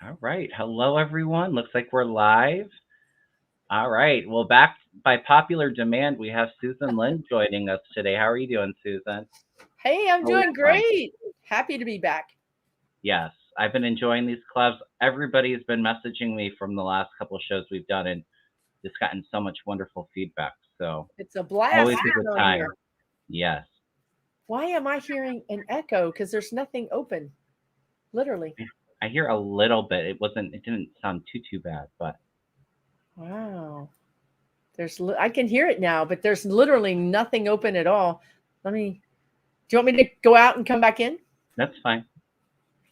All right. Hello, everyone. Looks like we're live. All right. Well, back by popular demand, we have Susan Lynn joining us today. How are you doing, Susan? Hey, I'm Always doing fun. great. Happy to be back. Yes, I've been enjoying these clubs. Everybody's been messaging me from the last couple of shows we've done and just gotten so much wonderful feedback. So It's a blast always a being good on time. here. Yes. Why am I hearing an echo? Because there's nothing open, literally. I hear a little bit. It didn't sound too bad, but Wow. I can hear it now, but there's literally nothing open at all. Do you want me to go out and come back in? that's fine.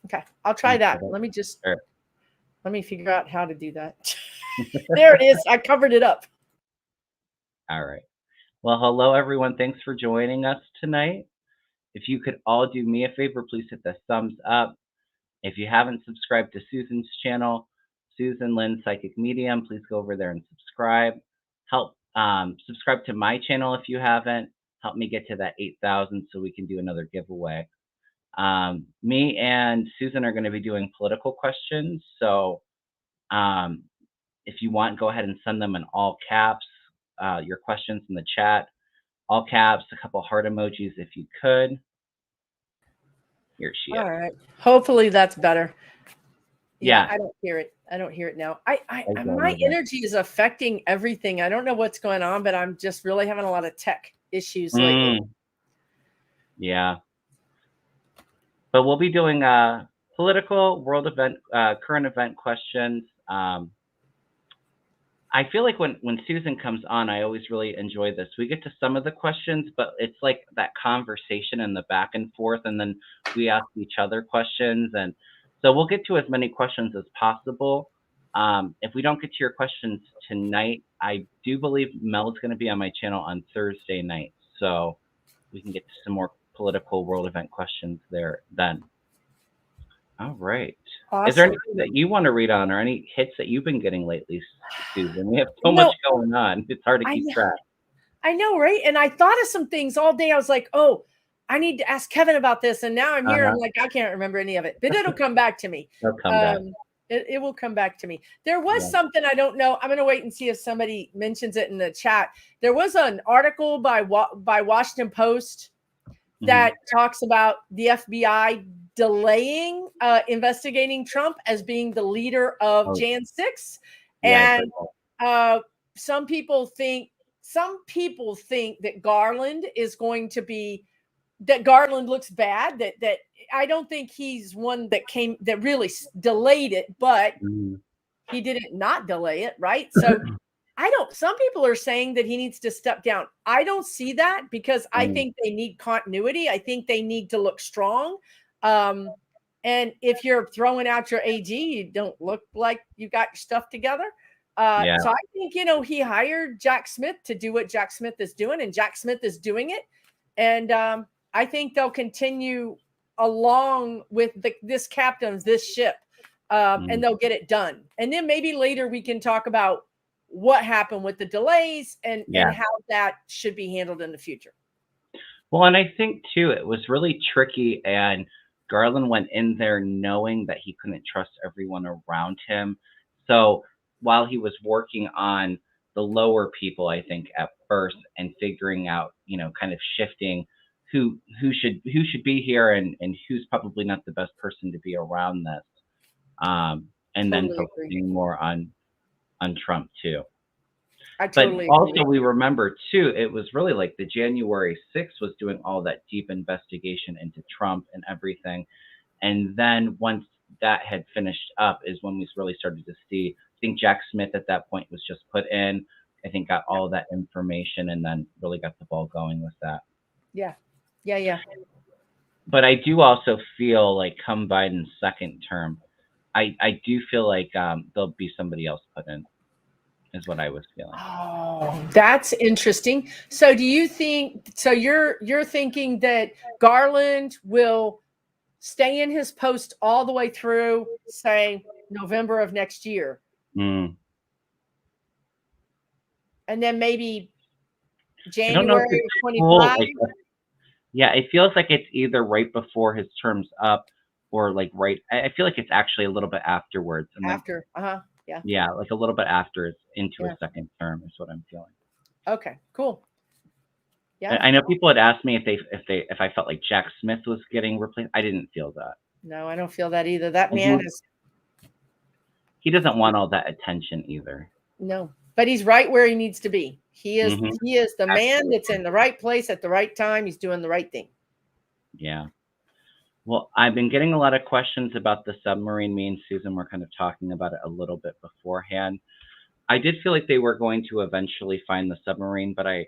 Okay, I'll Let try me that. put it Let there. me figure out how to do that. There it is. I covered it up. All right. Well, hello, everyone. Thanks for joining us tonight. If you could all do me a favor, please hit the thumbs up. If you haven't subscribed to Susan's channel, Susan Lynn Psychic Medium, please go over there and subscribe. Help subscribe to my channel if you haven't. Help me get to that 8,000 so we can do another giveaway. Me and Susan are going to be doing political questions. So if you want, go ahead and send them in all caps. Your questions in the chat, all caps, a couple heart emojis if you could. Here she is. All right. Hopefully that's better. Yeah. I don't hear it. I don't hear it now. don't My either. energy is affecting everything. I don't know what's going on, but I'm just really having a lot of tech issues lately. Yeah. But we'll be doing political, world event, current event questions. I feel like when Susan comes on, I always really enjoy this. We get to some of the questions, but it's like that conversation and the back and forth, and then we ask each other questions. And so we'll get to as many questions as possible. If we don't get to your questions tonight, I do believe Mel's going to be on my channel on Thursday night. So we can get to some more political world event questions there then. All right. Awesome. Is there anything that you want to read on or any hits that you've been getting lately, Susan? We have so much going on. It's hard to keep track. I know, right? And I thought of some things all day. I was like, oh, I need to ask Kevin about this. And now I'm here. I'm like, I can't remember any of it, but it'll come back to me. It'll come back. It will come back to me. There was something I don't know. I'm going to wait and see if somebody mentions it in the chat. There was an article by Washington Post that talks about the FBI delaying investigating Trump as being the leader of Jan 6. And some people think that Garland is going to be, that Garland looks bad, that I don't think he's one that really delayed it, but he didn't not delay it, right? So some people are saying that he needs to step down. I don't see that because I think they need continuity. I think they need to look strong. And if you're throwing out your AG, you don't look like you got your stuff together. So I think, he hired Jack Smith to do what Jack Smith is doing, and Jack Smith is doing it. And I think they'll continue along with this ship, and they'll get it done. And then maybe later we can talk about what happened with the delays and how that should be handled in the future. Well, and I think too, it was really tricky, and Garland went in there knowing that he couldn't trust everyone around him. So while he was working on the lower people, I think at first, and figuring out, kind of shifting who should be here and who's probably not the best person to be around this, and then focusing more on Trump too. But also we remember too, it was really like the January 6th was doing all that deep investigation into Trump and everything. And then once that had finished up is when we really started to see, I think Jack Smith at that point was just put in, I think got all that information and then really got the ball going with that. Yeah. But I do also feel like come Biden's second term, I do feel like there'll be somebody else put in. Is what I was feeling. Oh, that's interesting. So do you think, you're thinking that Garland will stay in his post all the way through, say, November of next year? And then maybe January of 25? Yeah, it feels like it's either right before his term's up or like right. I feel like it's actually a little bit afterwards, and then After. Yeah. yeah, like a little bit after it's into a Yeah. second term is what I'm feeling. Okay. Cool. Yeah. I know people had asked me if I felt like Jack Smith was getting replaced. I didn't feel that. No, I don't feel that either. That And man is he doesn't want all that attention either. no, but he's right where he needs to be. He is Mhm. the man Absolutely. that's in the right place at the right time. He's doing the right thing. Yeah. Well, I've been getting a lot of questions about the submarine. Me and Susan were kind of talking about it a little bit beforehand. I did feel like they were going to eventually find the submarine, but I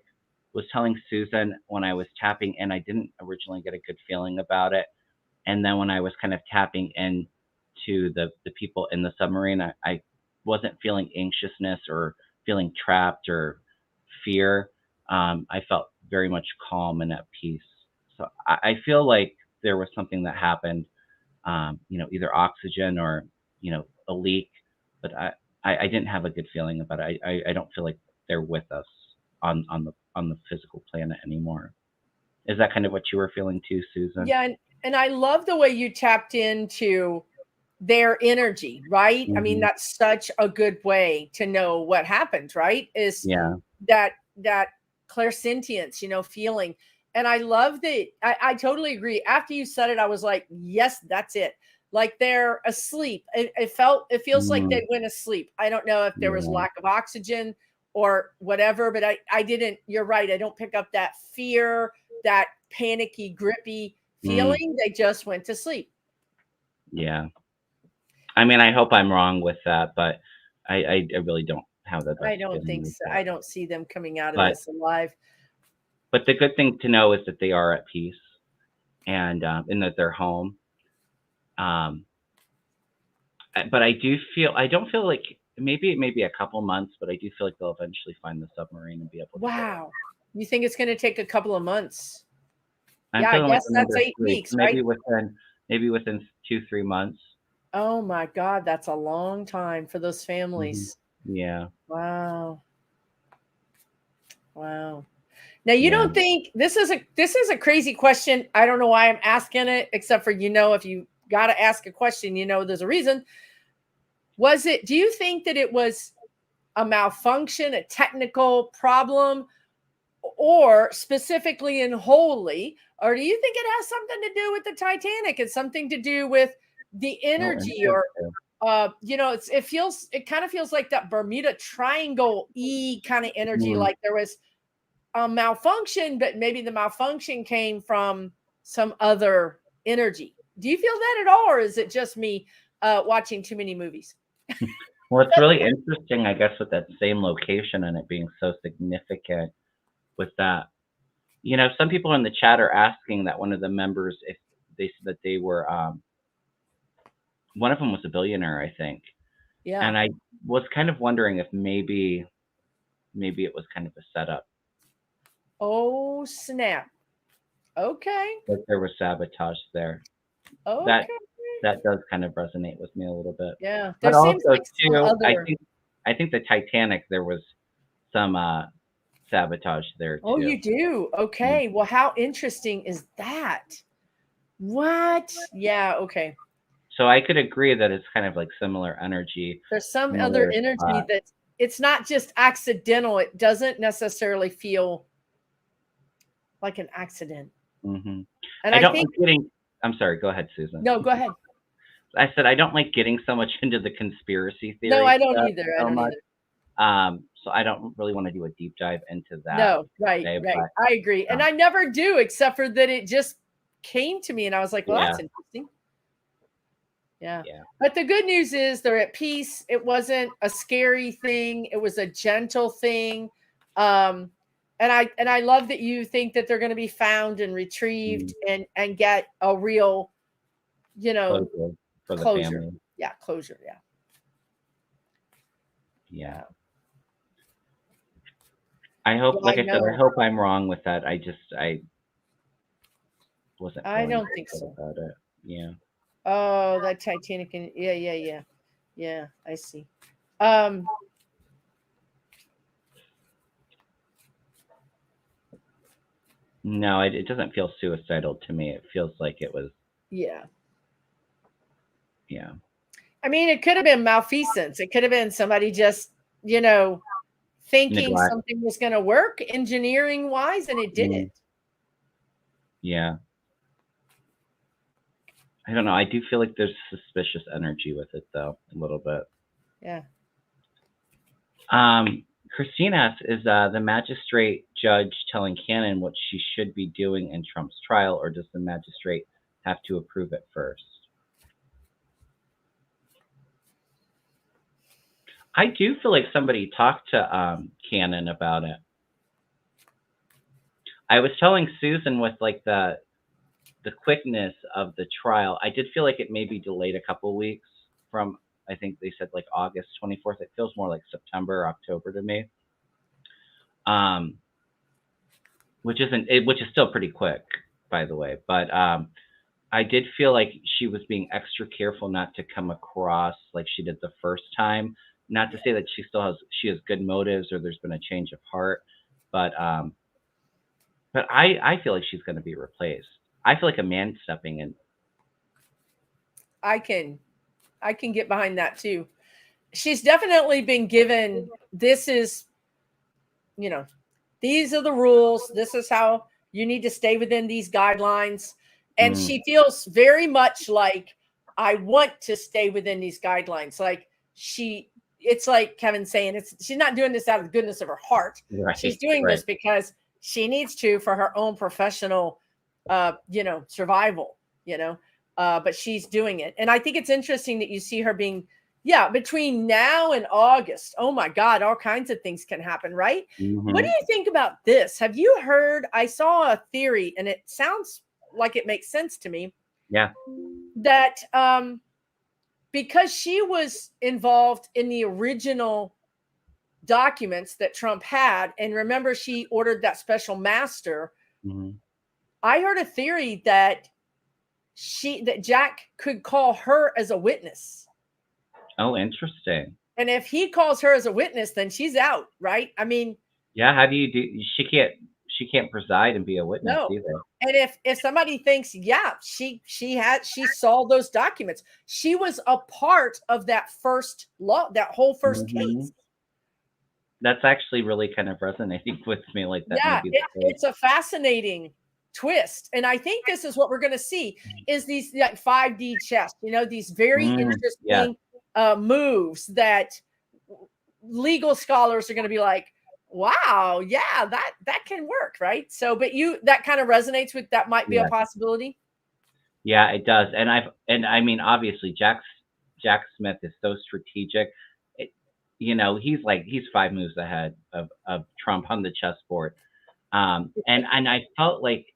was telling Susan when I was tapping in, I didn't originally get a good feeling about it. And then when I was kind of tapping in to the people in the submarine, I wasn't feeling anxiousness or feeling trapped or fear. I felt very much calm and at peace. So I feel like there was something that happened, either oxygen or, a leak, but I didn't have a good feeling about it. I don't feel like they're with us on the physical planet anymore. Is that kind of what you were feeling too, Susan? Yeah, and I love the way you tapped into their energy, right? I mean, Hmm. that's such a good way to know what happened, right? Is Yeah. that clairsentience, feeling. And I love that. I totally agree. After you said it, I was like, yes, that's it. Like they're asleep. It feels like Mm, they went asleep. I don't know if there was yeah. lack of oxygen or whatever, but I didn't, you're right. I don't pick up that fear, that panicky, grippy Mm, feeling. They just went to sleep. yeah. I mean, I hope I'm wrong with that, but I really don't have the I best don't feeling think with so. it. I don't see them coming out of But this alive. but the good thing to know is that they are at peace and that they're home. Um, but I don't feel like maybe it may be a couple months, but I do feel like they'll eventually find the submarine and be able to get it. Wow. You think it's going to take a couple of months? I'm Yeah, I feeling like guess that's another 8 3, weeks, right? maybe within 2, 3 months. Oh my God, that's a long time for those Hmm. families. Yeah, Wow. Wow. Now you yeah. don't think this is a crazy question. I don't know why I'm asking it, except for if you got to ask a question, there's a reason. Do you think that it was a malfunction, a technical problem, or specifically and wholly, or do you think it has something to do with the Titanic? It's something to do with the Oh, energy, or interesting. it kind of feels like that Bermuda Triangle kind of energy, Mm. like there was a malfunction, but maybe the malfunction came from some other energy. Do you feel that at all, or is it just me watching too many movies? Well, it's really interesting, I guess, with that same location and it being so significant with that. Some people in the chat are asking that one of the members, if they said that they were, one of them was a billionaire, I think. Yeah. And I was kind of wondering if maybe it was kind of a setup, Oh snap. Okay. that there was sabotage there. That Okay. that does kind of resonate with me a little bit. Yeah. There But seems also like some too, I other. think I think the Titanic, there was some sabotage there Oh, too. you do? Mm. Okay. Well, how interesting is that? What? Yeah. Okay. So I could agree that it's kind of like similar energy, There's some other similar energy spot. that it's not just accidental. It doesn't necessarily feel like an accident. Hmm. And I I don't like think, getting. I'm sorry. Go ahead, Susan. no, go ahead. I said I don't like getting so much into the conspiracy No, theory I don't stuff either. I so don't much. either. So I don't really want to do a deep dive into that No, right, today. right. But I agree. And um, I never do, except for that it just came to me and I was like, well, yeah, that's interesting. Yeah. yeah, But the good news is they're at peace. It wasn't a scary thing. It was a gentle thing. Um, and I love that you think that they're going to be found and mm, retrieved and get a real, you know, closure for the closure. family. Yeah, closure. Yeah. Yeah. Yeah. I hope, Yeah, like I I said, I know. hope I'm wrong with that. I wasn't I feeling don't think good so. about it. Yeah. Oh, that Titanic and yeah, yeah, yeah. Yeah, I see. Um, No, it doesn't feel suicidal to me. It feels like it was yeah. Yeah. I mean, it could have been malfeasance. It could have been somebody just, thinking Neglect. something was going to work engineering wise, and it didn't. Yeah. I don't know. I do feel like there's suspicious energy with it, though, a little bit. Yeah. Christine asks, is the magistrate judge telling Cannon what she should be doing in Trump's trial, or does the magistrate have to approve it first? I do feel like somebody talked to Cannon about it. I was telling Susan with like the quickness of the trial, I did feel like it may be delayed a couple weeks from, I think they said like August 24th. It feels more like September or October to me. Which is still pretty quick, by the way. But I did feel like she was being extra careful not to come across like she did the first time. Not to say that she has good motives or there's been a change of heart, but I feel like she's going to be replaced. I feel like a man stepping in. I can get behind that too. She's definitely been given, this is, these are the rules. This is how you need to stay within these guidelines. And she feels very much like, I want to stay within these guidelines. Like it's like Kevin saying, she's not doing this out of the goodness of her heart. Right, she's doing this because she needs to for her own professional, survival, but she's doing it. And I think it's interesting that you see her being, between now and August. Oh my God, all kinds of things can happen, right? What do you think about this? Have you heard, I saw a theory and it sounds like it makes sense to me. Yeah. That because she was involved in the original documents that Trump had, and remember she ordered that special master. I heard a theory that Jack could call her as a witness. Oh, interesting. And if he calls her as a witness, then she's out, right? I mean, yeah. How do you do? She can't preside and be a witness either. And if somebody thinks, she saw those documents, she was a part of that first law, that whole first case. That's actually really kind of resonating with me, like that. Yeah, it's a fascinating twist, and I think this is what we're going to see: is these like 5D chess, these very interesting moves that legal scholars are going to be like, wow, that can work, right? So, but that kind of resonates with that might be a possibility. Yeah, it does. And I mean, obviously Jack Smith is so strategic. He's 5 moves ahead of Trump on the chessboard. And I felt like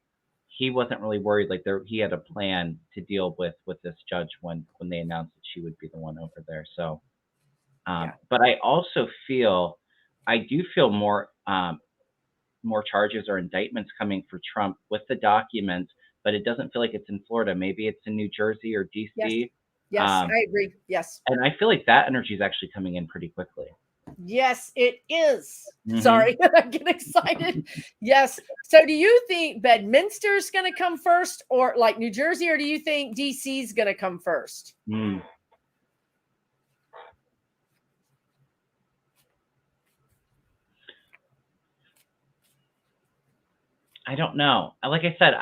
he wasn't really worried. Like he had a plan to deal with this judge when they announced that she would be the one over there. So, but I also feel, more charges or indictments coming for Trump with the documents, but it doesn't feel like it's in Florida. Maybe it's in New Jersey or DC. Yes, I agree. Yes. And I feel like that energy is actually coming in pretty quickly. Yes, it is. Sorry, I get excited. Yes. So do you think Bedminster's going to come first, or like New Jersey, or do you think DC's going to come first? I don't know. Like I said,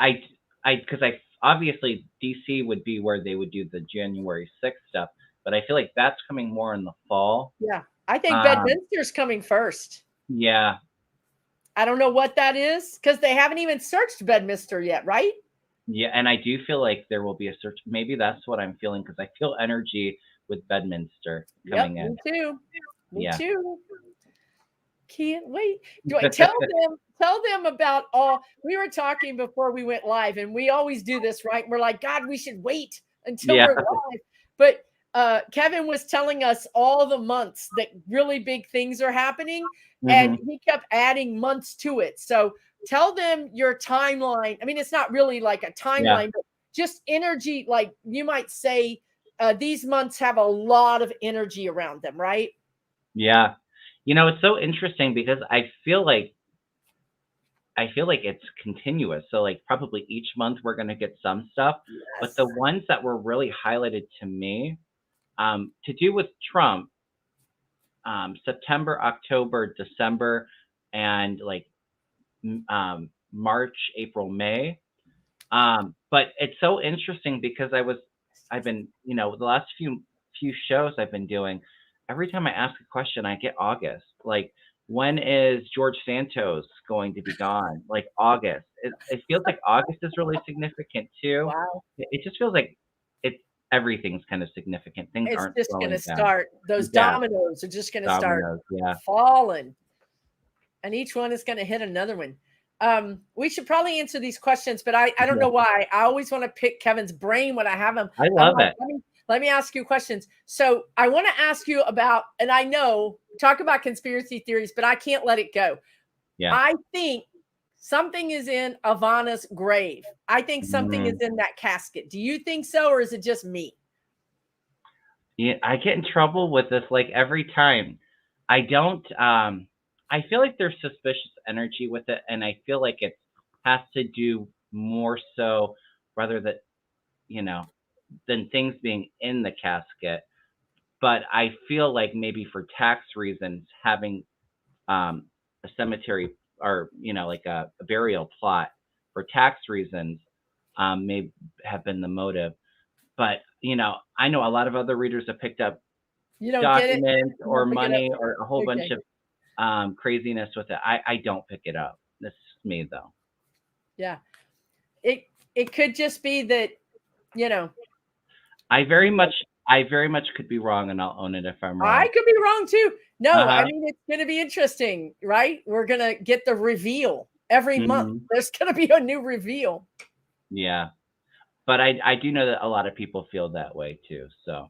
because obviously DC would be where they would do the January 6th stuff, but I feel like that's coming more in the fall. Yeah, I think Bedminster's coming first. Yeah. I don't know what that is because they haven't even searched Bedminster yet, right? Yeah, and I do feel like there will be a search. Maybe that's what I'm feeling because I feel energy with Bedminster coming in. Me too. Me too. Can't wait. Do I tell them about we were talking before we went live, and we always do this, right? We're like, God, we should wait until we're live. But Kevin was telling us all the months that really big things are happening, and he kept adding months to it. So tell them your timeline. I mean, it's not really like a timeline, but just energy. Like you might say, these months have a lot of energy around them, right? Yeah. It's so interesting because I feel like I feel like it's continuous. So like probably each month we're gonna get some stuff. But the Yes. ones that were really highlighted to me, to do with Trump, September, October, December, and like March, April, May. But it's so interesting because I've been, the last few shows I've been doing, every time I ask a question, I get August. Like, when is George Santos going to be gone? Like August. It feels like August is really significant too. Wow. It just feels like it's everything's kind of significant. Things It's aren't just going to slowing down. start. Those Yeah, dominoes are just going to start dominoes. Yeah, falling, and each one is going to hit another one. We should probably answer these questions, but I don't yeah. know why. I always want to pick Kevin's brain when I have him. I I'm love like, it. let me ask you questions. So I want to ask you about, and I know, talk about conspiracy theories, but I can't let it go. Yeah. I think something is in Ivana's grave. I think something is Mm. in that casket. Do you think so, or is it just me? Yeah, I get in trouble with this like every time. I don't I feel like there's suspicious energy with it, and I feel like it has to do more so rather that, you know, than things being in the casket. But I feel like maybe for tax reasons having a cemetery, or, like a burial plot for tax reasons may have been the motive. But, I know a lot of other readers have picked up You don't get it? documents You or don't pick it up? money or a whole bunch Okay. of craziness with it. I don't pick it up. This is me though. Yeah. It could just be that, you know, I very much I very much could be wrong, and I'll own it if I'm I wrong. could be wrong too. No, I Uh-huh. mean, it's going to be interesting, right? We're going to get the reveal every month. Mhm. There's going to be a new reveal. Yeah. But I do know that a lot of people feel that way too. So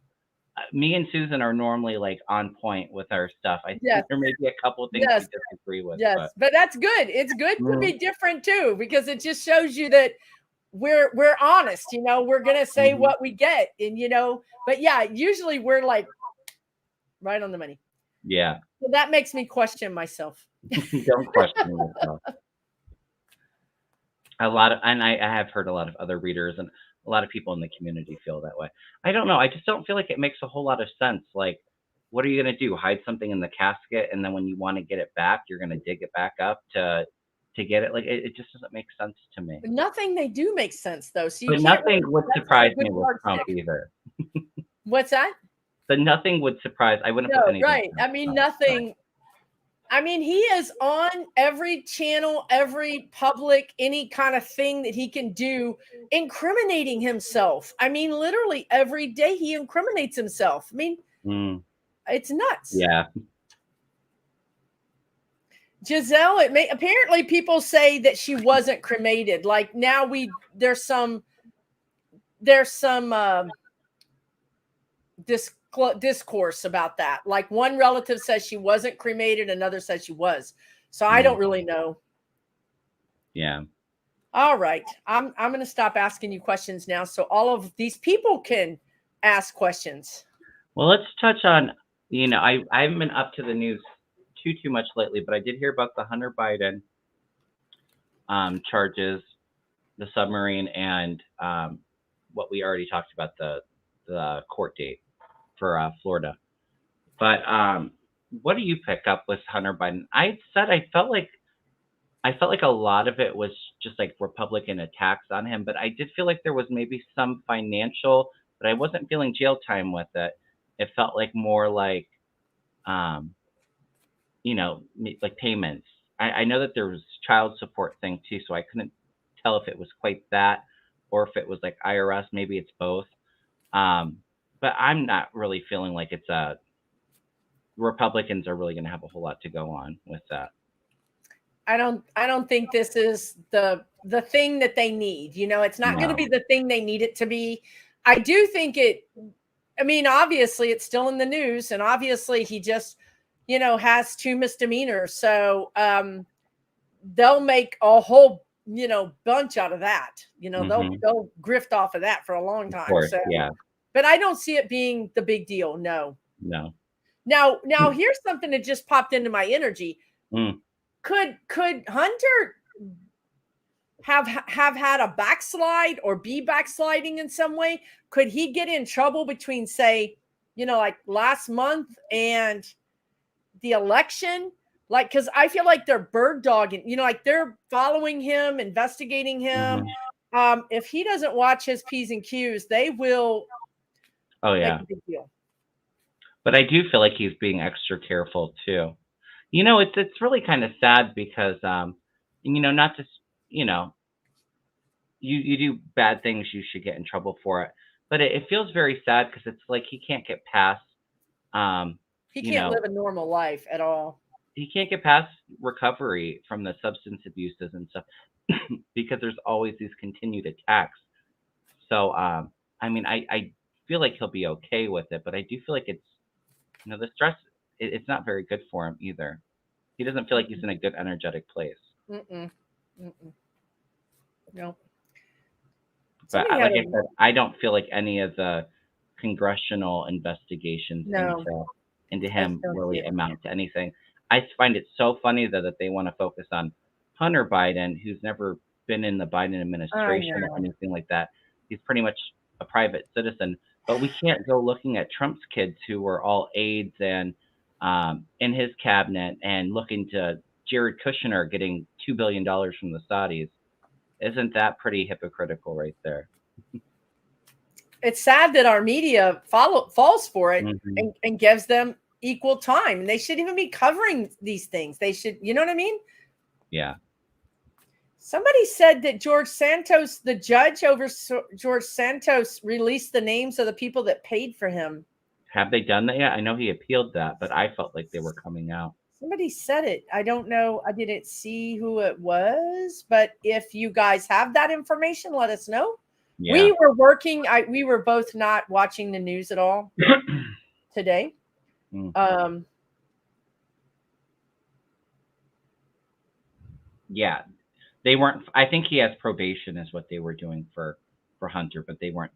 me and Susan are normally like on point with our stuff. I Yes. think there may be a couple of things we Yes. disagree with, Yes. but But that's good. It's good to Mhm. be different too, because it just shows you that we're honest, we're going to say Mhm. what we get, and but yeah, usually we're like right on the money. Yeah. So that makes me question myself. Don't question yourself. I have heard a lot of other readers and a lot of people in the community feel that way. I don't know. I just don't feel like it makes a whole lot of sense. Like, what are you gonna do? Hide something in the casket, and then when you want to get it back, you're gonna dig it back up to get it. Like, it just doesn't make sense to me. Nothing they do makes sense though. So you But can't really, nothing would that's not a surprise good me with Trump yardstick. either. What's that? But nothing would surprise. I wouldn't put No, anything right. I past mean, Trump. So, nothing. I mean, he is on every channel, every public, any kind of thing that he can do, incriminating himself. I mean, literally every day he incriminates himself. I mean, it's nuts. yeah. Giselle, apparently people say that she wasn't cremated. Like now there's some discourse about that. Like one relative says she wasn't cremated, another says she was. So I don't really know. Yeah. All right. I'm going to stop asking you questions now so all of these people can ask questions. Well, let's touch on, I haven't been up to the news too much lately, but I did hear about the Hunter Biden charges, the submarine, and what we already talked about, the court date for Florida. But what do you pick up with Hunter Biden? I said I felt like a lot of it was just like Republican attacks on him, but I did feel like there was maybe some financial, but I wasn't feeling jail time with it. It felt like more like, um, like payments. I know that there was child support thing too, so I couldn't tell if it was quite that or if it was like IRS. Maybe it's both. But I'm not really feeling like it's Republicans are really going to have a whole lot to go on with that. I don't think this is the thing that they need. It's not going to be the thing they need it to be. I do think I mean, obviously it's still in the news, and obviously he just, has 2 misdemeanors. So they'll make a whole, bunch out of that. They'll grift off of that for a long time. Of course, so yeah. But I don't see it being the big deal. No. Now here's something that just popped into my energy. Mm. Could Hunter have had a backslide or be backsliding in some way? Could he get in trouble between, say, like last month and the election? Like, because I feel like they're bird dogging, like they're following him, investigating him. If he doesn't watch his P's and Q's, they will make a big deal. But I do feel like he's being extra careful too. It's really kind of sad because not just you do bad things, you should get in trouble for it. But it feels very sad because it's like he can't get past. He can't live a normal life at all. He can't get past recovery from the substance abuses and stuff because there's always these continued attacks. So, I mean, I feel like he'll be okay with it, but I do feel like it's, the stress, it's not very good for him either. He doesn't feel like he's in a good energetic place. No. But like I said, I don't feel like any of the congressional investigations into him really amount to anything. I find it so funny that they want to focus on Hunter Biden, who's never been in the Biden administration or anything like that. He's pretty much a private citizen. But we can't go looking at Trump's kids who were all aides and in his cabinet and looking to Jared Kushner getting $2 billion from the Saudis. Isn't that pretty hypocritical right there? It's sad that our media falls for it and gives them equal time. And they shouldn't even be covering these things. They should, you know what I mean? Yeah. Somebody said that George Santos, the judge over George Santos, released the names of the people that paid for him. Have they done that yet? I know he appealed that, but I felt like they were coming out. Somebody said it. I don't know. I didn't see who it was, but if you guys have that information, let us know. Yeah. We were working. We were both not watching the news at all today. Yeah, they weren't. I think he has probation, is what they were doing for Hunter, but they weren't.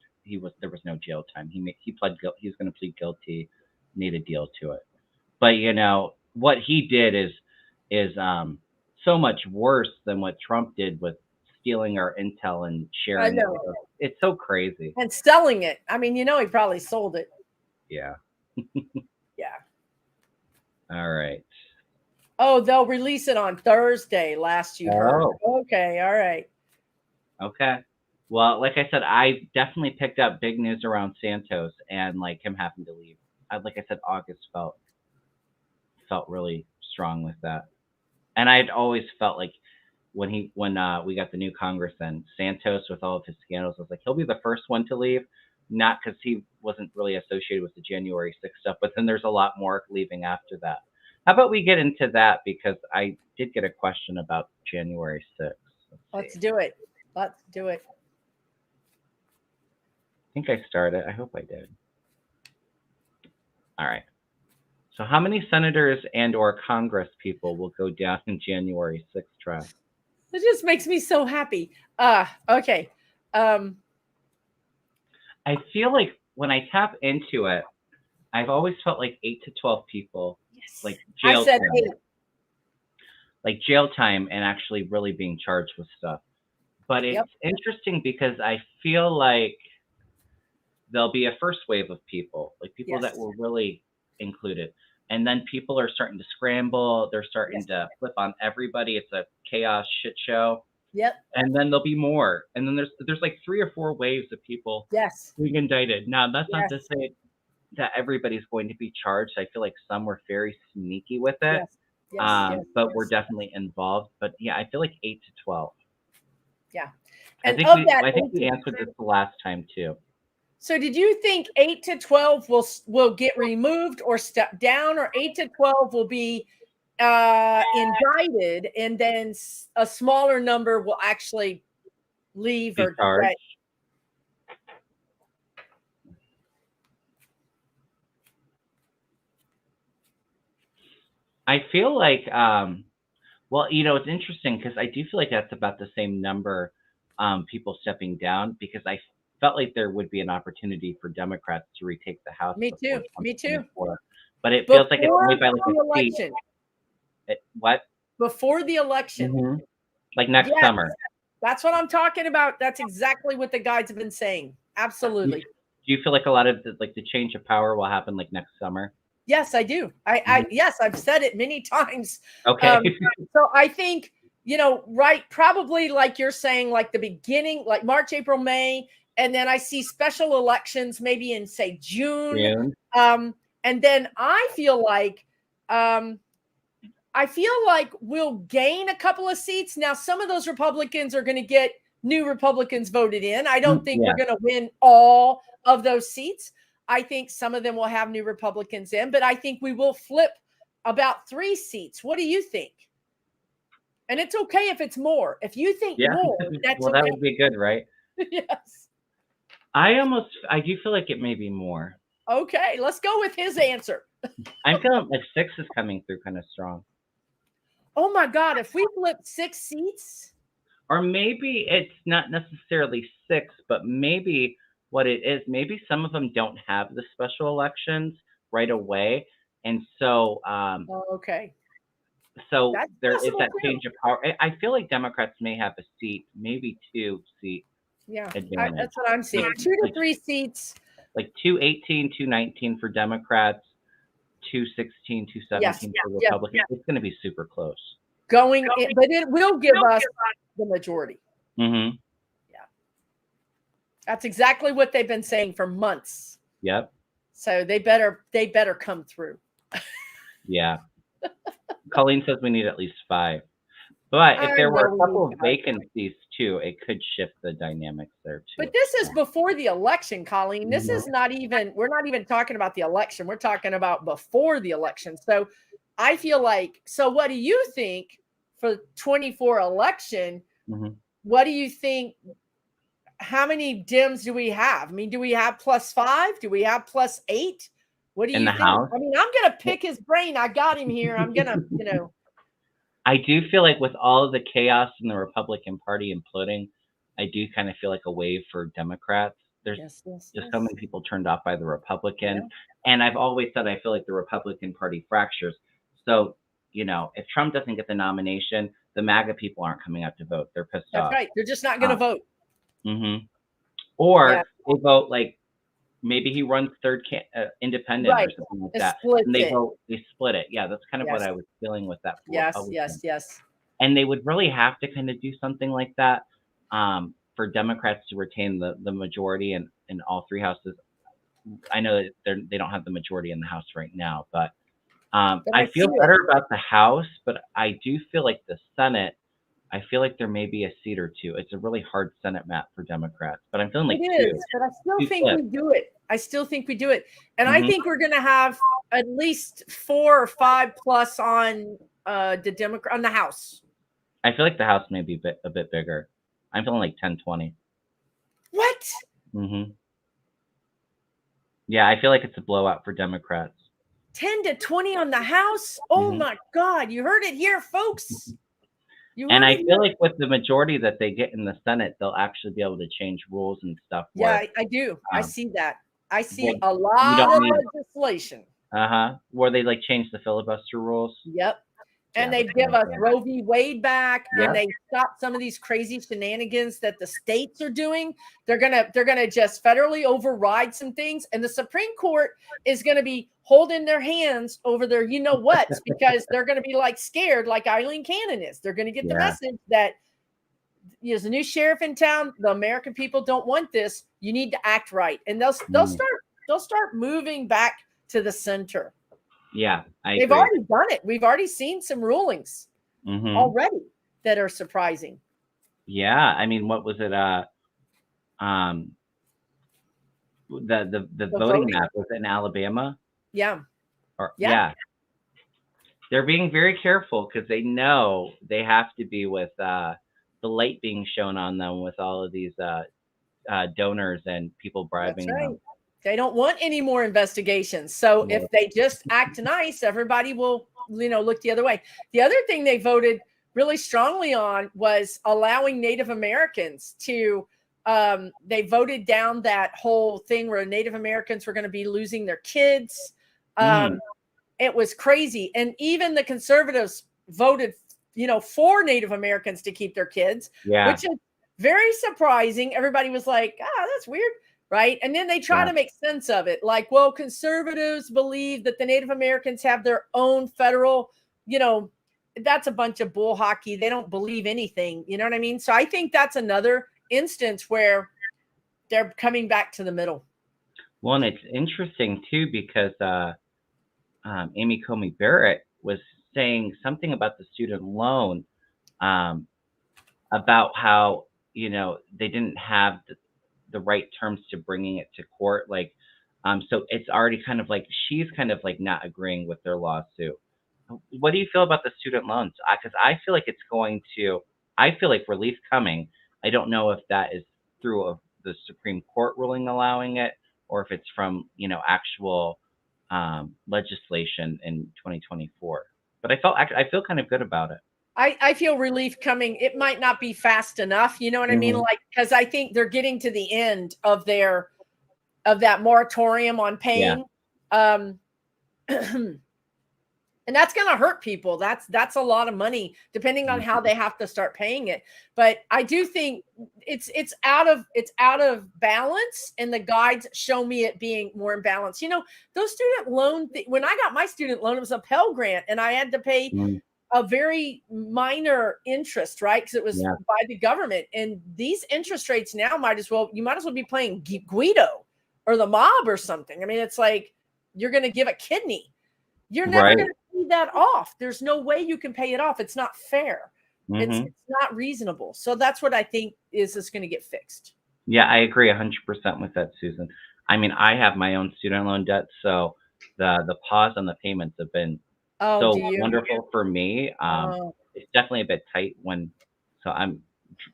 There was no jail time. He pled guilty. He was going to plead guilty, made a deal to it. But what he did is so much worse than what Trump did with stealing our intel and sharing it. It's so crazy. And selling it. I mean, he probably sold it. Yeah. Yeah. All right. Oh, they'll release it on Thursday, last you heard. Okay, all right. Okay. Well, like I said, I definitely picked up big news around Santos and like him having to leave. Like I said, August felt really strong with that. And I'd always felt like when we got the new Congress in, Santos with all of his scandals, I was like, he'll be the first one to leave, not because he wasn't really associated with the January 6th stuff, but then there's a lot more leaving after that. How about we get into that, because I did get a question about January 6th. Let's do it. I think I started. I hope I did. All right. So how many senators and or Congress people will go down in January 6th trial? It just makes me so happy. Okay. I feel like when I tap into it, I've always felt like 8 to 12 people, like jail time. Like jail time and actually really being charged with stuff. But it's interesting because I feel like there'll be a first wave of people, like people that were really included. And then people are starting to scramble. They're starting to flip on everybody. It's a chaos shit show. Yep. And then there'll be more. And then there's like 3 or 4 waves of people being indicted. Now, that's not to say that everybody's going to be charged. I feel like some were very sneaky with it. But we're definitely involved. But yeah, I feel like 8 to 12. Yeah. And I think we answered this the last time too. So did you think 8 to 12 will get removed or step down, or 8 to 12 will be indicted and then a smaller number will actually leave or get? I feel like, well, it's interesting because I do feel like that's about the same number people stepping down, because I felt like there would be an opportunity for Democrats to retake the House. Me too. But it feels like it's only by like a seat. What? Before the election. Like next summer. That's what I'm talking about. That's exactly what the guides have been saying. Absolutely. Do you feel like a lot of the change of power will happen like next summer? Yes, I do. Yes, I've said it many times. Okay. So I think, right, probably like you're saying, like the beginning, like March, April, May, and then I see special elections maybe in, say, June. And then I feel like we'll gain a couple of seats. Now, some of those Republicans are going to get new Republicans voted in. I don't think we're going to win all of those seats. I think some of them will have new Republicans in, but I think we will flip about 3 seats. What do you think? And it's okay if it's more. If you think more, that's well, okay. that would be good, right? Yes. I do feel like it may be more. Okay, let's go with his answer. I'm feeling like 6 is coming through kind of strong. Oh my God, if we flip 6 seats? Or maybe it's not necessarily 6, but maybe what it is, maybe some of them don't have the special elections right away. And so, okay. So that's there is that change of power. I feel like Democrats may have a seat, maybe 2 seats. Yeah, that's what I'm seeing. 2 to 3 seats. Like 218, 219 for Democrats, 216, 217 for Republicans. It's going to be super close. But it will give us the majority. Mm-hmm. Yeah. That's exactly what they've been saying for months. Yep. So they better come through. Yeah. Colleen says we need at least 5. But if there were a couple of vacancies too, it could shift the dynamics there too. But this is before the election, Colleen. This is not even, we're not even talking about the election. We're talking about before the election. So I feel like, so what do you think for 24 election? What do you think? How many Dems do we have? I mean, do we have +5? Do we have +8? What do you think? House? I mean, I'm going to pick his brain. I got him here. I'm going to, I do feel like with all of the chaos in the Republican Party imploding, I do kind of feel like a wave for Democrats. There's just so many people turned off by the Republicans. Yeah. And I've always said I feel like the Republican Party fractures. So, if Trump doesn't get the nomination, the MAGA people aren't coming out to vote. They're pissed off. That's right. They're just not going to vote. Or they vote like maybe he runs third independent or something like that. And they split it. Yeah, that's kind of what I was feeling with that. Yes. And they would really have to kind of do something like that for Democrats to retain the majority in all 3 houses. I know that they don't have the majority in the House right now, but I feel better about the House, but I do feel like the Senate, I feel like there may be a seat or 2. It's a really hard Senate map for Democrats, but I'm feeling like it is, but I still think we do it. And I think we're going to have at least 4 or 5 plus on the House. I feel like the House may be a bit bigger. I'm feeling like 10, 20. What? Yeah, I feel like it's a blowout for Democrats. 10 to 20 on the House? Oh my God. You heard it here, folks. And I feel like with the majority that they get in the Senate, they'll actually be able to change rules and stuff. Yeah, I do. I see that. I see a lot of legislation. Where they change the filibuster rules. Yep. And they give us Roe v. Wade back, and they stop some of these crazy shenanigans that the states are doing. They're gonna just federally override some things, and the Supreme Court is gonna be holding their hands over their you-know-whats because they're gonna be scared, like Eileen Cannon is. They're gonna get the message that there's a new sheriff in town. The American people don't want this. You need to act right, and they'll start moving back to the center. Yeah, they've already done it. We've already seen some rulings already that are surprising. Yeah, I mean, what was it? The voting map was it in Alabama? Yeah. They're being very careful because they know they have to be with the light being shown on them with all of these donors and people bribing them. They don't want any more investigations. So if they just act nice, everybody will, look the other way. The other thing they voted really strongly on was allowing Native Americans to, they voted down that whole thing where Native Americans were going to be losing their kids. It was crazy. And even the conservatives voted, for Native Americans to keep their kids, Very surprising. Everybody was like, that's weird. Right. And then they try to make sense of it. Like, well, conservatives believe that the Native Americans have their own federal, that's a bunch of bull hockey. They don't believe anything. You know what I mean? So I think that's another instance where they're coming back to the middle. Well, and it's interesting too, because Amy Coney Barrett was saying something about the student loan, about how, they didn't have the right terms to bringing it to court. Like, so it's already kind of like she's kind of like not agreeing with their lawsuit. What do you feel about the student loans? Because I feel like I feel like relief coming. I don't know if that is through the Supreme Court ruling allowing it, or if it's from, actual legislation in 2024. But I feel kind of good about it. I feel relief coming. It might not be fast enough. You know what I mean? Like, because I think they're getting to the end of that moratorium on paying. Yeah. And that's going to hurt people. That's a lot of money, depending on how they have to start paying it. But I do think it's out of balance, and the guides show me it being more in balance. Those student loan, when I got my student loan, it was a Pell Grant, and I had to pay a very minor interest, right? Because it was by the government. And these interest rates now you might as well be playing Guido or the mob or something. I mean, it's like you're going to give a kidney. You're never going to pay that off. There's no way you can pay it off. It's not fair. It's not reasonable. So that's what I think is going to get fixed. Yeah, I agree 100% with that, Susan. I mean, I have my own student loan debt, so the pause on the payments have been wonderful for me. It's definitely a bit tight so I'm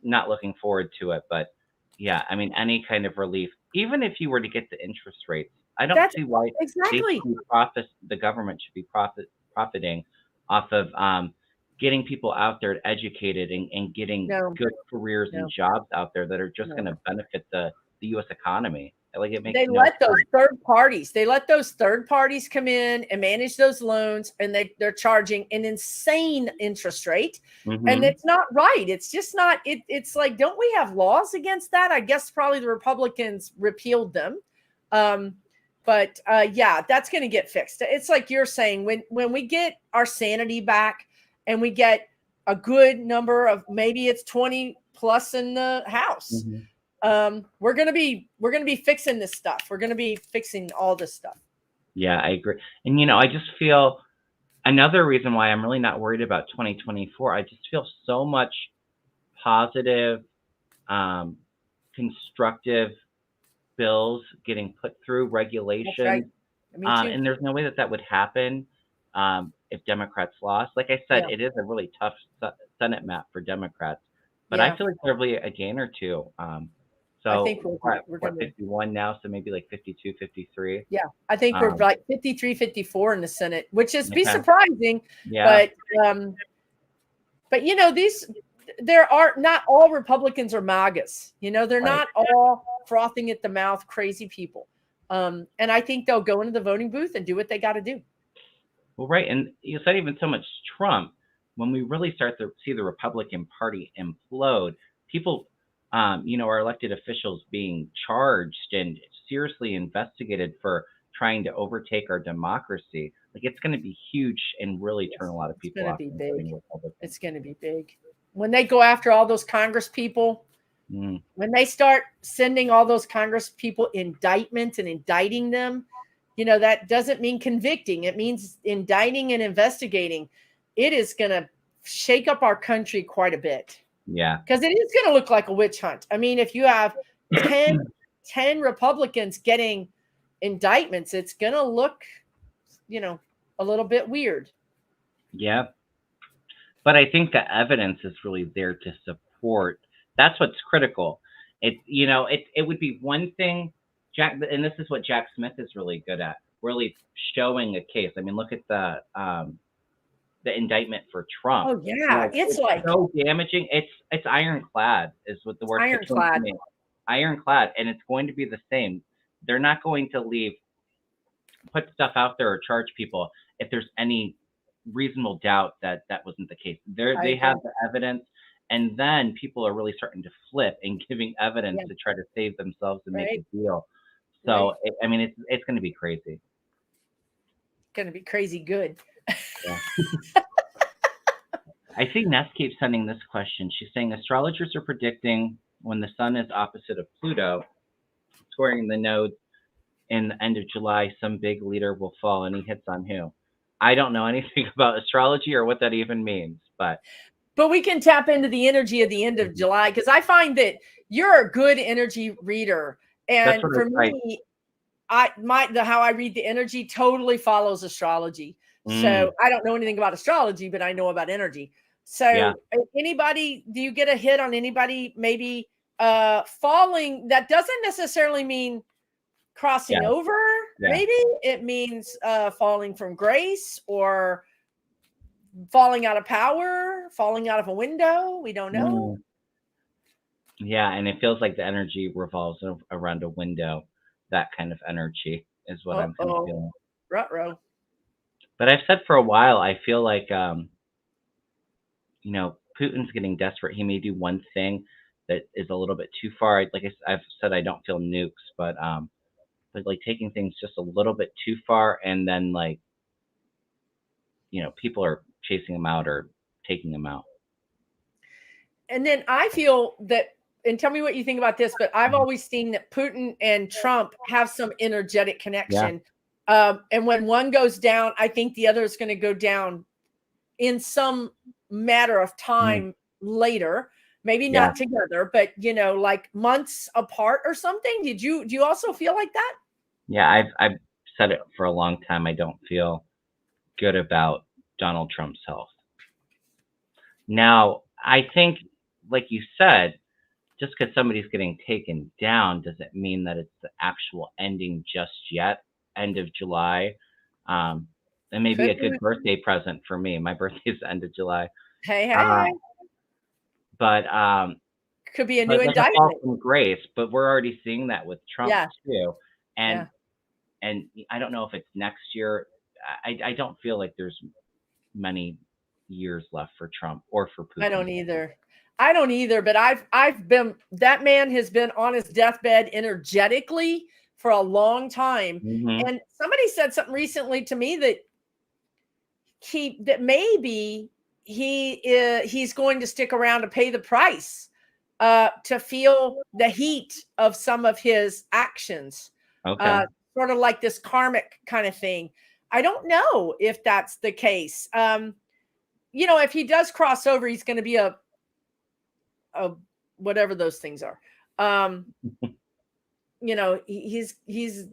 not looking forward to it. But yeah, I mean, any kind of relief, even if you were to get the interest rates, I don't see why the government should be profiting off of getting people out there educated and getting good careers and jobs out there that are just going to benefit the U.S. economy. Like, it makes let those third parties come in and manage those loans, and they're charging an insane interest rate. And it's not right. It's just not. It's like, don't we have laws against that? I guess probably the Republicans repealed them. But that's going to get fixed. It's like you're saying, when we get our sanity back and we get a good number of, maybe it's 20 plus in the House, we're going to be fixing this stuff. We're going to be fixing all this stuff. Yeah, I agree. And, I just feel another reason why I'm really not worried about 2024. I just feel so much positive, constructive bills getting put through, regulations. And there's no way that would happen if Democrats lost. Like I said, it is a really tough Senate map for Democrats, but I feel like there'll be a gain or two. So I think we're at 51 now, so maybe like 52, 53. Yeah, I think we're like 53, 54 in the Senate, which is be surprising. Yeah. But there are not all Republicans are MAGAs. They're not all frothing at the mouth crazy people. And I think they'll go into the voting booth and do what they got to do. Well, right. And you said even so much Trump, when we really start to see the Republican Party implode, people, our elected officials being charged and seriously investigated for trying to overtake our democracy. Like, it's going to be huge and really turn a lot of people off. It's going to be big. When they go after all those Congress people, when they start sending all those Congress people indictments and indicting them, that doesn't mean convicting. It means indicting and investigating. It is going to shake up our country quite a bit. Yeah. Because it is going to look like a witch hunt. I mean, if you have 10 Republicans getting indictments, it's going to look, a little bit weird. Yeah. But I think the evidence is really there to support. That's what's critical. It would be one thing, Jack, and this is what Jack Smith is really good at, really showing a case. I mean, look at the indictment for Trump. Oh yeah, it's like so damaging. It's ironclad, is what the word. Ironclad. Ironclad, and it's going to be the same. They're not going to put stuff out there or charge people if there's any reasonable doubt that wasn't the case. They have the evidence, And then people are really starting to flip and giving evidence Yeah. to try to save themselves and make Right. a deal. Right. So, I mean, it's going to be crazy. Going to be crazy good. Yeah. I see Ness keeps sending this question. She's saying astrologers are predicting when the sun is opposite of Pluto, squaring the nodes in the end of July, some big leader will fall. Any hits on who? I don't know anything about astrology or what that even means, but we can tap into the energy of the end of July, because I find that you're a good energy reader. that's And what for me, how I read the energy totally follows astrology. So I don't know anything about astrology, but I know about energy. yeah. So anybody, do you get a hit on anybody maybe falling? That doesn't necessarily mean crossing Yeah. over. Yeah. Maybe it means falling from grace, or falling out of power, falling out of a window. We don't know. Yeah, and it feels like the energy revolves around a window. That kind of energy is what I'm kind of Uh-oh. feeling. Ruh-roh. But I've said for a while, I feel like Putin's getting desperate. He may do one thing that is a little bit too far. Like I've said, I don't feel nukes, but like taking things just a little bit too far, and then like people are chasing him out or taking him out. And then I feel that, and tell me what you think about this, but I've always seen that Putin and Trump have some energetic connection. And when one goes down, I think the other is going to go down in some matter of time later. Maybe not together, but like months apart or something. Do you also feel like that? Yeah, I've said it for a long time. I don't feel good about Donald Trump's health. Now, I think, like you said, just because somebody's getting taken down doesn't mean that it's the actual ending just yet. End of July. And maybe a good birthday present for me. My birthday is the end of July. Hey. But could be a new like indictment. A fall from grace, but we're already seeing that with Trump too. And I don't know if it's next year. I don't feel like there's many years left for Trump or for Putin. I don't either, but I've been, that man has been on his deathbed energetically for a long time. And somebody said something recently to me that maybe he's going to stick around to pay the price, to feel the heat of some of his actions. Okay. Sort of like this karmic kind of thing. I don't know if that's the case. If he does cross over, he's going to be a whatever those things are. He's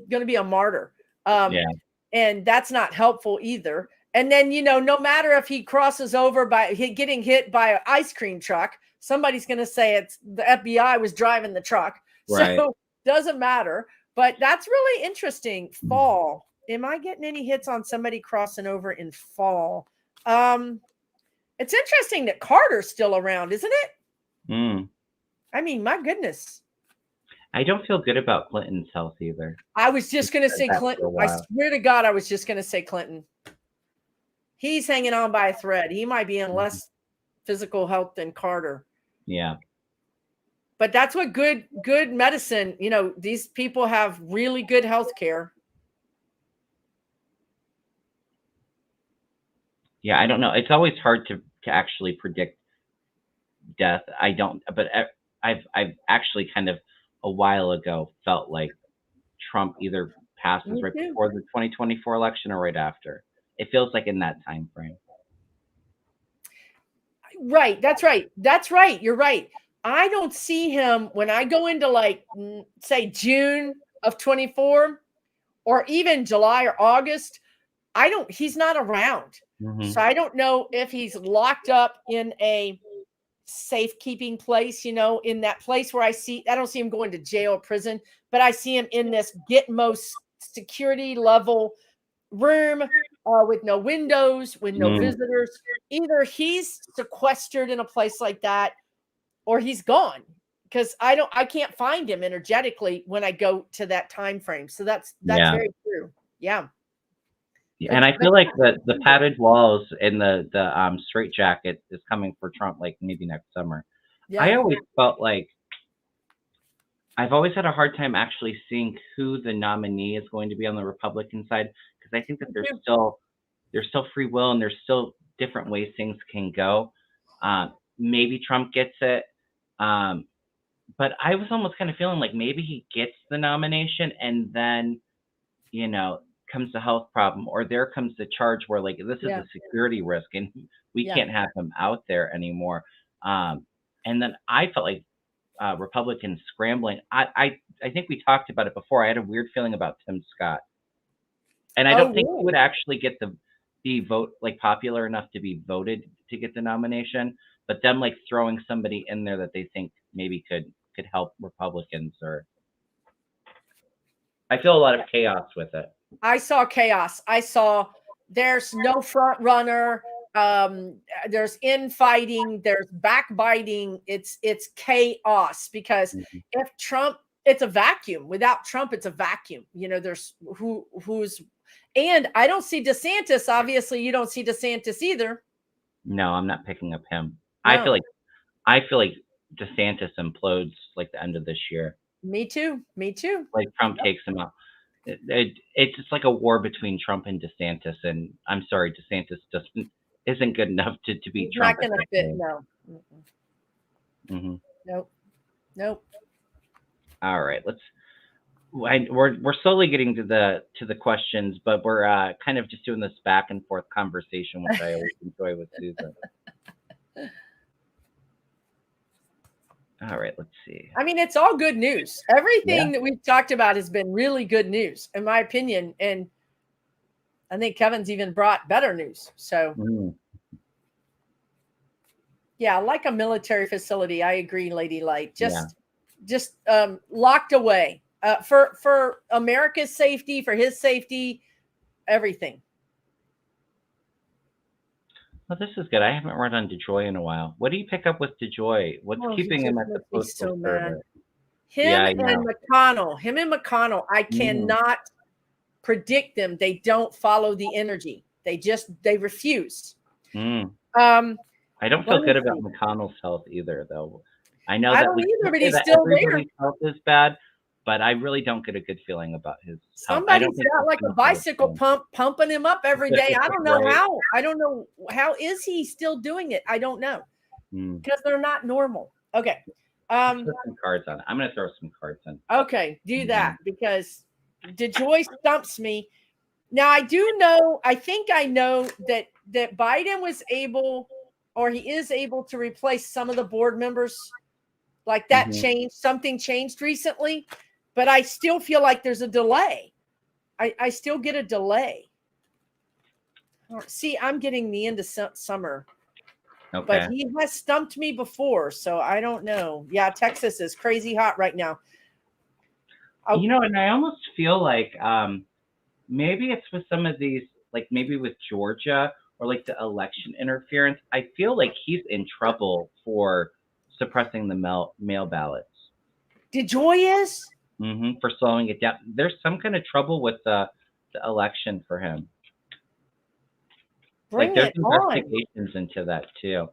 going to be a martyr. And that's not helpful either. And then, no matter if he crosses over by getting hit by an ice cream truck, somebody's going to say it's the FBI was driving the truck. Right. So doesn't matter. But that's really interesting. Fall. Am I getting any hits on somebody crossing over in fall? It's interesting that Carter's still around, isn't it? I mean, my goodness. I don't feel good about Clinton's health either. I was just going to say Clinton. I swear to God, I was just going to say Clinton. He's hanging on by a thread. He might be in less physical health than Carter. Yeah. But that's what good medicine, these people have really good health care. Yeah, I don't know. It's always hard to actually predict death. But I've actually kind of a while ago felt like Trump either passes right before the 2024 election or right after. It feels like in that time frame. Right. That's right. You're right. I don't see him when I go into like, say, June of 24 or even July or August. He's not around. So I don't know if he's locked up in a safekeeping place, in that place where I don't see him going to jail or prison, but I see him in this Gitmo security level room with no windows, with no visitors. Either he's sequestered in a place like that or he's gone, because I can't find him energetically when I go to that time frame. So that's very true. Yeah. And I feel like the padded walls and the straitjacket is coming for Trump, like maybe next summer. I Yeah. always felt like I've always had a hard time actually seeing who the nominee is going to be on the Republican side because I think that there's still free will and there's still different ways things can go. Maybe Trump gets it, but I was almost kind of feeling like maybe he gets the nomination and then comes the health problem, or there comes the charge where like this is Yeah. a security risk and we Yeah. can't have him out there anymore. And then I felt like Republicans scrambling. I think we talked about it before. I had a weird feeling about Tim Scott, and I don't think he would actually get the vote like popular enough to be voted to get the nomination. But them like throwing somebody in there that they think maybe could help Republicans, or I feel a lot of chaos with it. I saw chaos. I saw there's no front runner. There's infighting. There's backbiting. It's chaos because if Trump, it's a vacuum. Without Trump, it's a vacuum. There's who's, and I don't see DeSantis. Obviously, you don't see DeSantis either. No, I'm not picking up him. No. I feel like DeSantis implodes like the end of this year. Me too. Like Trump takes him out. It's just like a war between Trump and DeSantis, and I'm sorry, DeSantis isn't good enough to beat Trump. Not gonna fit. No. Nope. All right, we're slowly getting to the questions, but we're kind of just doing this back and forth conversation, which I always enjoy with Susan. All right, let's see. I mean, it's all good news. Everything that we've talked about has been really good news, in my opinion. And I think Kevin's even brought better news. So, yeah, like a military facility. I agree, Lady Light. Just locked away for America's safety, for his safety, everything. Well, this is good. I haven't run on DeJoy in a while. What do you pick up with DeJoy? What's keeping him at the Postal Service? Him and McConnell. I cannot predict them. They don't follow the energy. They refuse. I don't feel good about McConnell's health either, though. I know that but he's still there. Health is bad, but I really don't get a good feeling about his health. Somebody's got like a bicycle pumping him up every day. I don't know how. I don't know how is he still doing it. I don't know because they're not normal. Okay. Throw some cards on it. I'm going to throw some cards in. Okay, do that because DeJoy stumps me. Now I think I know that Biden was able, or he is able to replace some of the board members. Like that changed. Something changed recently. But I still feel like there's a delay. I still get a delay. See, I'm getting the end of summer. Okay. But he has stumped me before, so I don't know. Yeah, Texas is crazy hot right now. And I almost feel like maybe it's with some of these, like maybe with Georgia or like the election interference. I feel like he's in trouble for suppressing the mail ballots. DeJoy is? For slowing it down. There's some kind of trouble with the election for him. There's investigations into that too.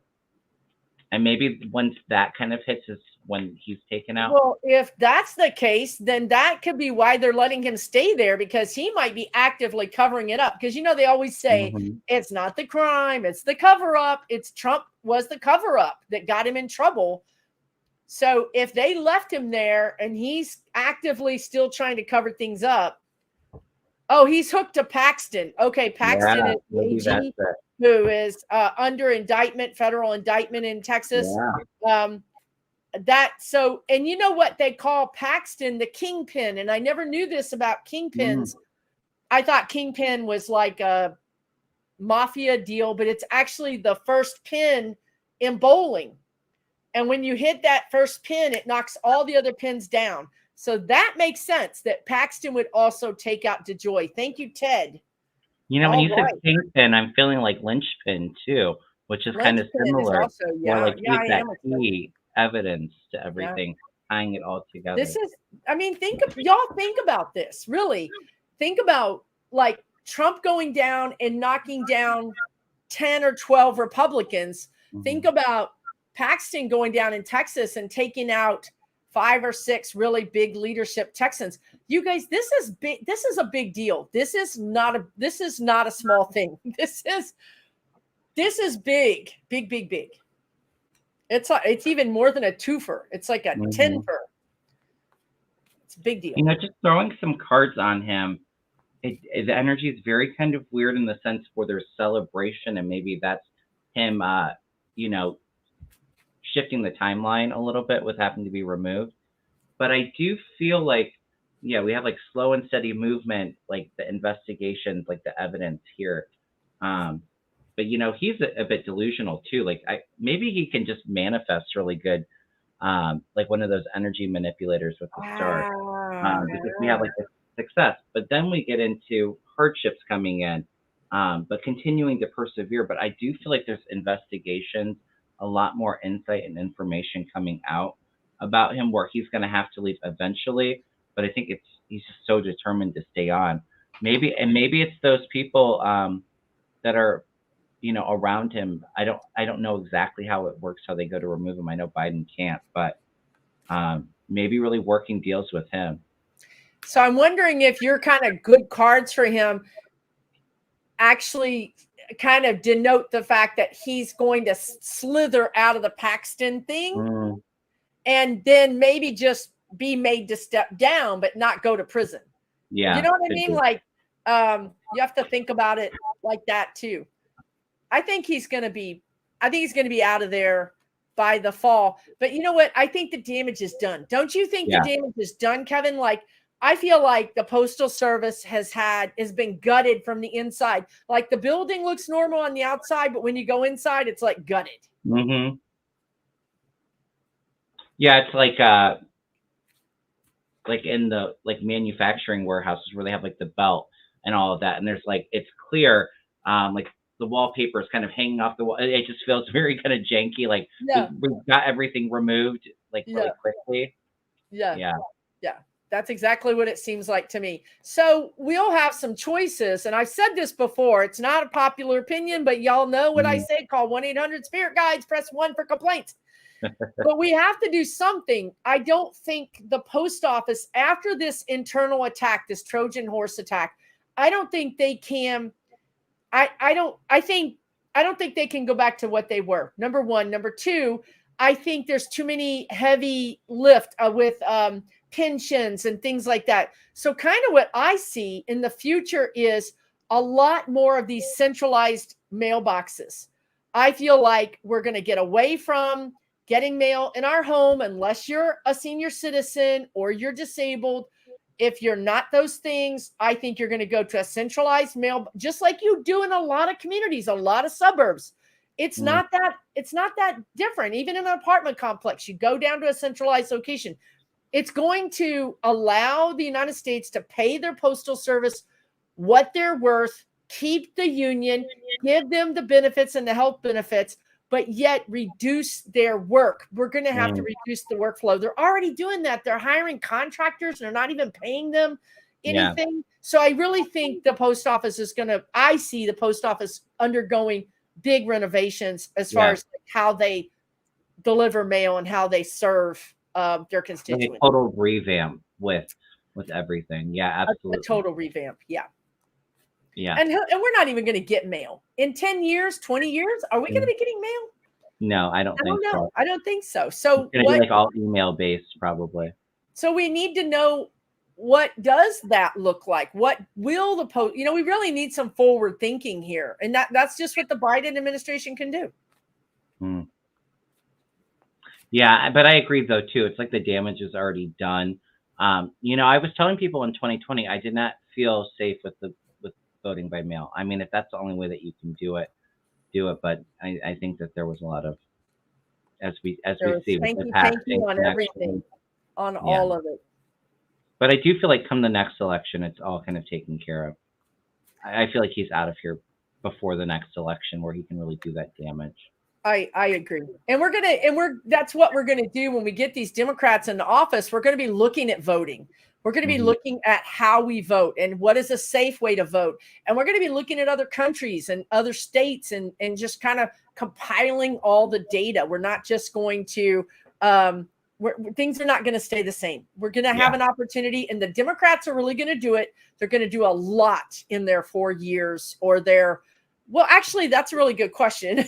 And maybe once that kind of hits is when he's taken out. Well, if that's the case, then that could be why they're letting him stay there, because he might be actively covering it up. Because, they always say it's not the crime, it's the cover up. It's Trump was the cover up that got him in trouble. So if they left him there and he's actively still trying to cover things up, he's hooked to Paxton. Okay, Paxton is AG, who is under indictment, federal indictment in Texas. And you know what they call Paxton, the kingpin. And I never knew this about kingpins. I thought kingpin was like a mafia deal, but it's actually the first pin in bowling. And when you hit that first pin, it knocks all the other pins down. So that makes sense that Paxton would also take out DeJoy. Thank you, Ted. When you said kingpin, I'm feeling like linchpin too, which is kind of similar. Also, that key evidence to everything, tying it all together. Y'all think about this. Really, think about like Trump going down and knocking down 10 or 12 Republicans. Think about Paxton going down in Texas and taking out 5 or 6 really big leadership Texans. You guys, this is big. This is a big deal. This is not a small thing. This is big. It's even more than a twofer. It's like a 10-fer. It's a big deal. Just throwing some cards on him. The energy is very kind of weird in the sense where there's celebration, and maybe that's him, shifting the timeline a little bit with having to be removed. But I do feel like, we have like slow and steady movement, like the investigations, like the evidence here. But he's a bit delusional too. Like maybe he can just manifest really good, like one of those energy manipulators with the stars, because we have like this success. But then we get into hardships coming in, but continuing to persevere. But I do feel like there's investigations, a lot more insight and information coming out about him, where he's going to have to leave eventually. But I think he's just so determined to stay on. Maybe it's those people that are, around him. I don't know exactly how it works, how they go to remove him. I know Biden can't, but maybe really working deals with him. So I'm wondering if your kind of good cards for him actually kind of denote the fact that he's going to slither out of the Paxton thing and then maybe just be made to step down, but not go to prison. Yeah. You know what I mean? Like, you have to think about it like that too. I think he's going to be out of there by the fall. But you know what? I think the damage is done. Don't you think the damage is done, Kevin? Like, I feel like the Postal Service has been gutted from the inside. Like the building looks normal on the outside, but when you go inside, it's like gutted. Mm-hmm. Yeah, it's like in the manufacturing warehouses where they have like the belt and all of that, and there's like it's clear, like the wallpaper is kind of hanging off the wall. It just feels very kind of janky. Like we've got everything removed like really quickly. Yeah. That's exactly what it seems like to me. So we'll have some choices. And I've said this before. It's not a popular opinion, but y'all know what I say. Call 1-800-SPIRIT GUIDES. Press 1 for complaints. But we have to do something. I don't think the post office, after this internal attack, this Trojan horse attack, I don't think they can. I don't think they can go back to what they were. Number one. Number two, I think there's too many heavy lift with pensions and things like that. So kind of what I see in the future is a lot more of these centralized mailboxes. I feel like we're going to get away from getting mail in our home unless you're a senior citizen or you're disabled. If you're not those things, I think you're going to go to a centralized mail, just like you do in a lot of communities, a lot of suburbs. It's not that different. Even in an apartment complex, you go down to a centralized location. It's going to allow the United States to pay their postal service what they're worth, keep the union, give them the benefits and the health benefits, but yet reduce their work. We're going to have to reduce the workflow. They're already doing that. They're hiring contractors and they're not even paying them anything. Yeah. So I really think the post office I see the post office undergoing big renovations as far as how they deliver mail and how they serve their constituents. Like a total revamp with everything. Yeah, absolutely. A total revamp. Yeah. Yeah. And we're not even going to get mail. In 10 years, 20 years, are we going to be getting mail? No, I don't think so. I don't think so. So it's going to be like all email based probably. So we need to know, what does that look like? What will the post, we really need some forward thinking here. And that's just what the Biden administration can do. Yeah, but I agree though too. It's like the damage is already done. I was telling people in 2020, I did not feel safe with voting by mail. I mean, if that's the only way that you can do it. But I think that there was a lot of, as we see, thank you on everything, on all of it. But I do feel like come the next election, it's all kind of taken care of. I feel like he's out of here before the next election where he can really do that damage. I agree. And that's what we're gonna do when we get these Democrats into office. We're gonna be looking at voting. We're going to be looking at how we vote and what is a safe way to vote. And we're going to be looking at other countries and other states and just kind of compiling all the data. We're not just going to, things are not going to stay the same. We're going to have an opportunity, and the Democrats are really going to do it. They're going to do a lot in their 4 years or well, actually, that's a really good question.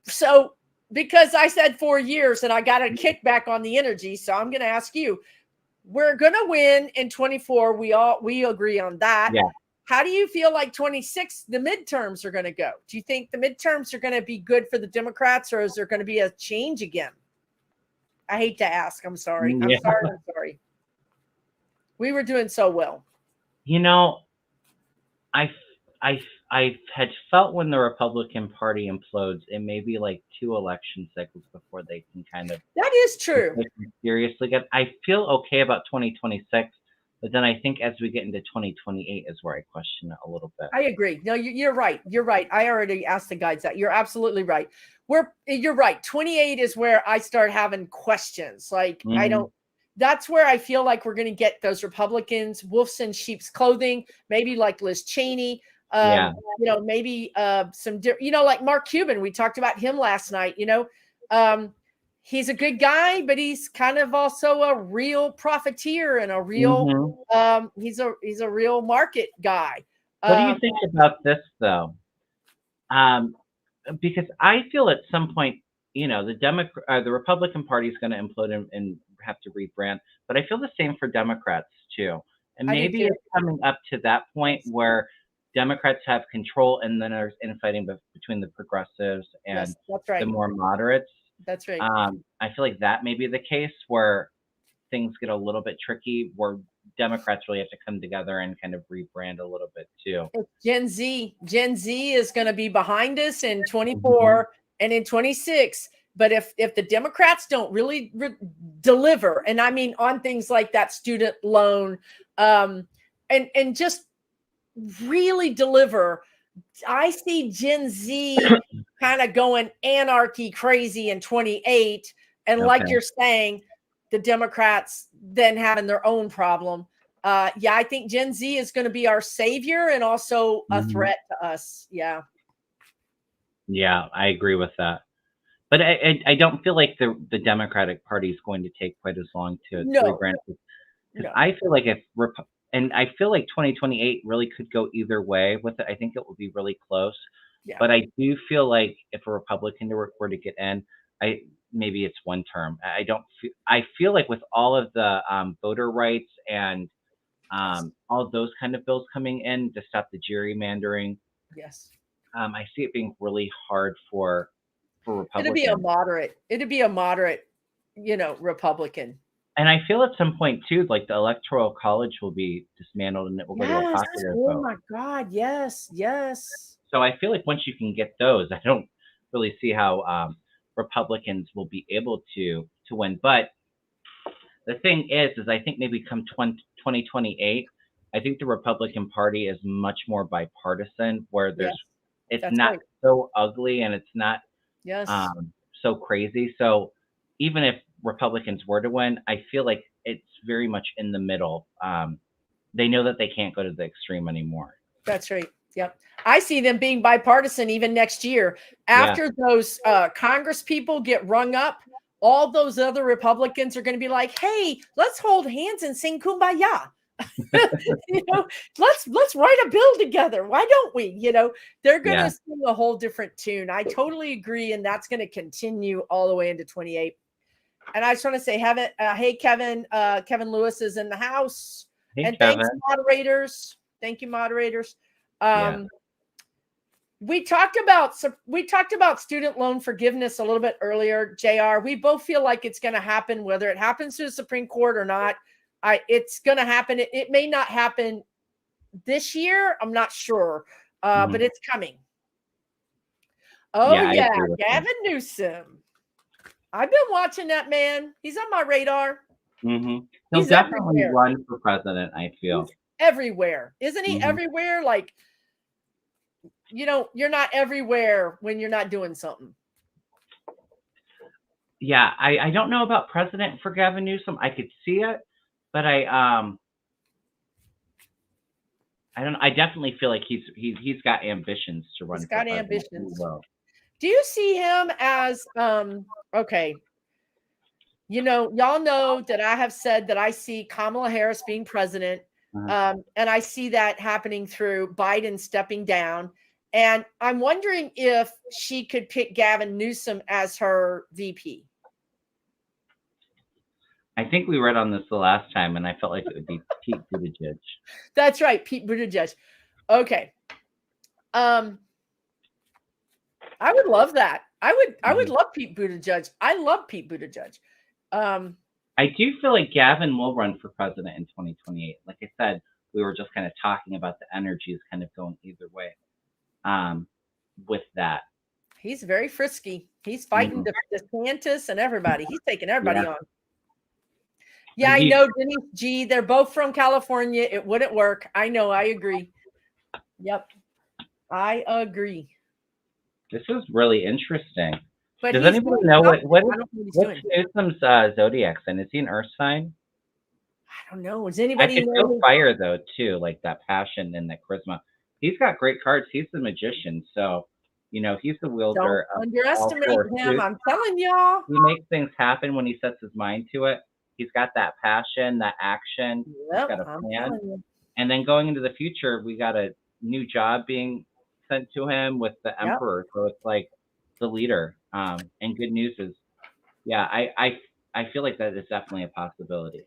So, because I said 4 years and I got a kickback on the energy, so I'm going to ask you, we're going to win in 24. We agree on that. Yeah. How do you feel like 26, the midterms are going to go? Do you think the midterms are going to be good for the Democrats, or is there going to be a change again? I hate to ask. I'm sorry. I'm sorry. We were doing so well. I had felt when the Republican Party implodes, it may be like 2 election cycles before they can kind of. That is true. Seriously, I feel okay about 2026, but then I think as we get into 2028 is where I question it a little bit. I agree. No, you're right. You're right. I already asked the guys that. You're absolutely right. You're right. 28 is where I start having questions. Like I don't. That's where I feel like we're going to get those Republicans, wolves in sheep's clothing, maybe like Liz Cheney. Maybe some, like Mark Cuban, we talked about him last night, he's a good guy, but he's kind of also a real profiteer and a real, he's a real market guy. What do you think about this though? Because I feel at some point, the Republican Party is going to implode and have to rebrand, but I feel the same for Democrats too. And maybe it's coming up to that point where Democrats have control, and then there's infighting between the progressives and the more moderates. That's right. I feel like that may be the case where things get a little bit tricky, where Democrats really have to come together and kind of rebrand a little bit too. Gen Z is going to be behind us in 24 and in 26. But if the Democrats don't really deliver, and I mean on things like that student loan, and just really deliver, I see Gen Z kind of going anarchy crazy in 28. And like you're saying, the Democrats then having their own problem. I think Gen Z is going to be our savior and also a threat to us. Yeah, I agree with that. But I don't feel like the Democratic Party is going to take quite as long to rebrand. Because I feel like and I feel like 2028 really could go either way with it. I think it will be really close. Yeah. But I do feel like if a Republican were to get in, maybe it's one term. I feel like with all of the voter rights and all those kind of bills coming in to stop the gerrymandering. Yes. I see it being really hard for Republicans. It'd be a moderate, Republican. And I feel at some point too, like the Electoral College will be dismantled and it will go to a popular vote. Oh my God, yes. So I feel like once you can get those, I don't really see how Republicans will be able to win. But the thing is I think maybe come 2028, I think the Republican Party is much more bipartisan, where it's not so ugly and it's not so crazy. So even if Republicans were to win, I feel like it's very much in the middle. They know that they can't go to the extreme anymore. That's right. Yep. I see them being bipartisan even next year. After those Congress people get rung up, all those other Republicans are going to be like, hey, let's hold hands and sing Kumbaya. Let's write a bill together. Why don't we? They're going to sing a whole different tune. I totally agree. And that's going to continue all the way into 28. And I just want to say, hey, Kevin, Kevin Lewis is in the house. Hey, and Kevin. thanks, moderators. Thank you, moderators. We talked about student loan forgiveness a little bit earlier, JR. We both feel like it's going to happen, whether it happens to the Supreme Court or not. It's going to happen. It may not happen this year. I'm not sure, but it's coming. Oh, Gavin Newsom. I've been watching that man. He's on my radar. He'll definitely run for president, I feel. He's everywhere. Isn't he everywhere? Like, you're not everywhere when you're not doing something. Yeah, I don't know about president for Gavin Newsom. I could see it, but I don't. I definitely feel like he's got ambitions to run He's for got president. ambitions. He will. Do you see him as okay? Y'all know that I have said that I see Kamala Harris being president, and I see that happening through Biden stepping down. And I'm wondering if she could pick Gavin Newsom as her VP. I think we read on this the last time, and I felt like it would be Pete Buttigieg. That's right, Pete Buttigieg. Okay. I would love that. I would love Pete Buttigieg. I love Pete Buttigieg. I do feel like Gavin will run for president in 2028. Like I said, we were just kind of talking about the energies kind of going either way. With that, he's very frisky. He's fighting DeSantis and everybody. He's taking everybody on. Yeah, I know, Denise G. They're both from California. It wouldn't work. I know. I agree. Yep, I agree. This is really interesting. But does anybody know what's Newsom's zodiac sign? Is he an Earth sign? I don't know. Does anybody I could feel fire though too, like that passion and that charisma. He's got great cards. He's the magician, so he's the wielder. Don't underestimate him. I'm telling y'all. He makes things happen when he sets his mind to it. He's got that passion, that action. Yep, he's got a plan. And then going into the future, we got a new job being sent to him with the emperor. So it's like the leader. And good news is, yeah, I feel like that is definitely a possibility.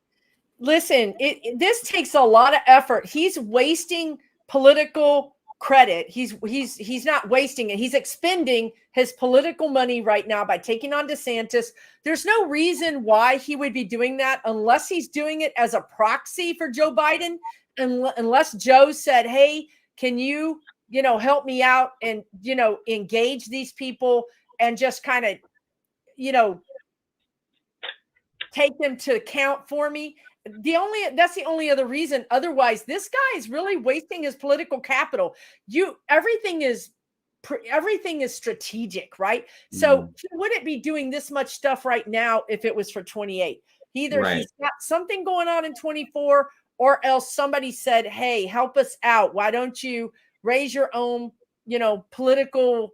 Listen, this takes a lot of effort. He's wasting political credit. He's not wasting it. He's expending his political money right now by taking on DeSantis. There's no reason why he would be doing that unless he's doing it as a proxy for Joe Biden. Unless Joe said, hey, can you, help me out and, engage these people and just kind of, take them to account for me. That's the only other reason. Otherwise, this guy is really wasting his political capital. Everything is strategic, right? So he wouldn't be doing this much stuff right now if it was for 28. Either he's got something going on in 24, or else somebody said, hey, help us out. Why don't you raise your own, political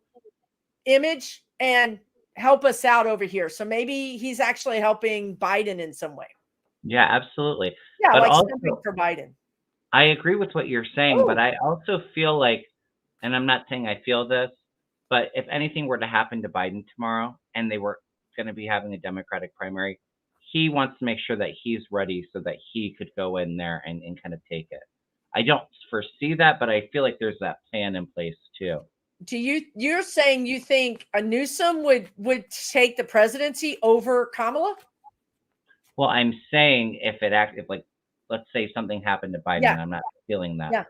image and help us out over here? So maybe he's actually helping Biden in some way. Yeah, absolutely. Yeah, but like also, something for Biden. I agree with what you're saying, but I also feel like, and I'm not saying I feel this, but if anything were to happen to Biden tomorrow and they were going to be having a Democratic primary, he wants to make sure that he's ready so that he could go in there and kind of take it. I don't foresee that, but I feel like there's that plan in place too. You're saying you think a Newsom would take the presidency over Kamala? Well, I'm saying if like, let's say something happened to Biden, and I'm not feeling that,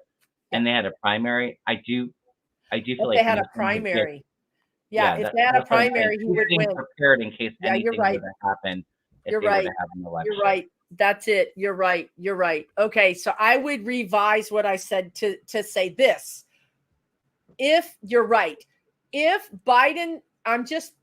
and they had a primary, I do feel like they had a primary. If they had a primary, he would win. Prepared in case anything were to happen. You're right. You're right. That's it. You're right. You're right. Okay, so I would revise what I said to say this. If you're right, if Biden,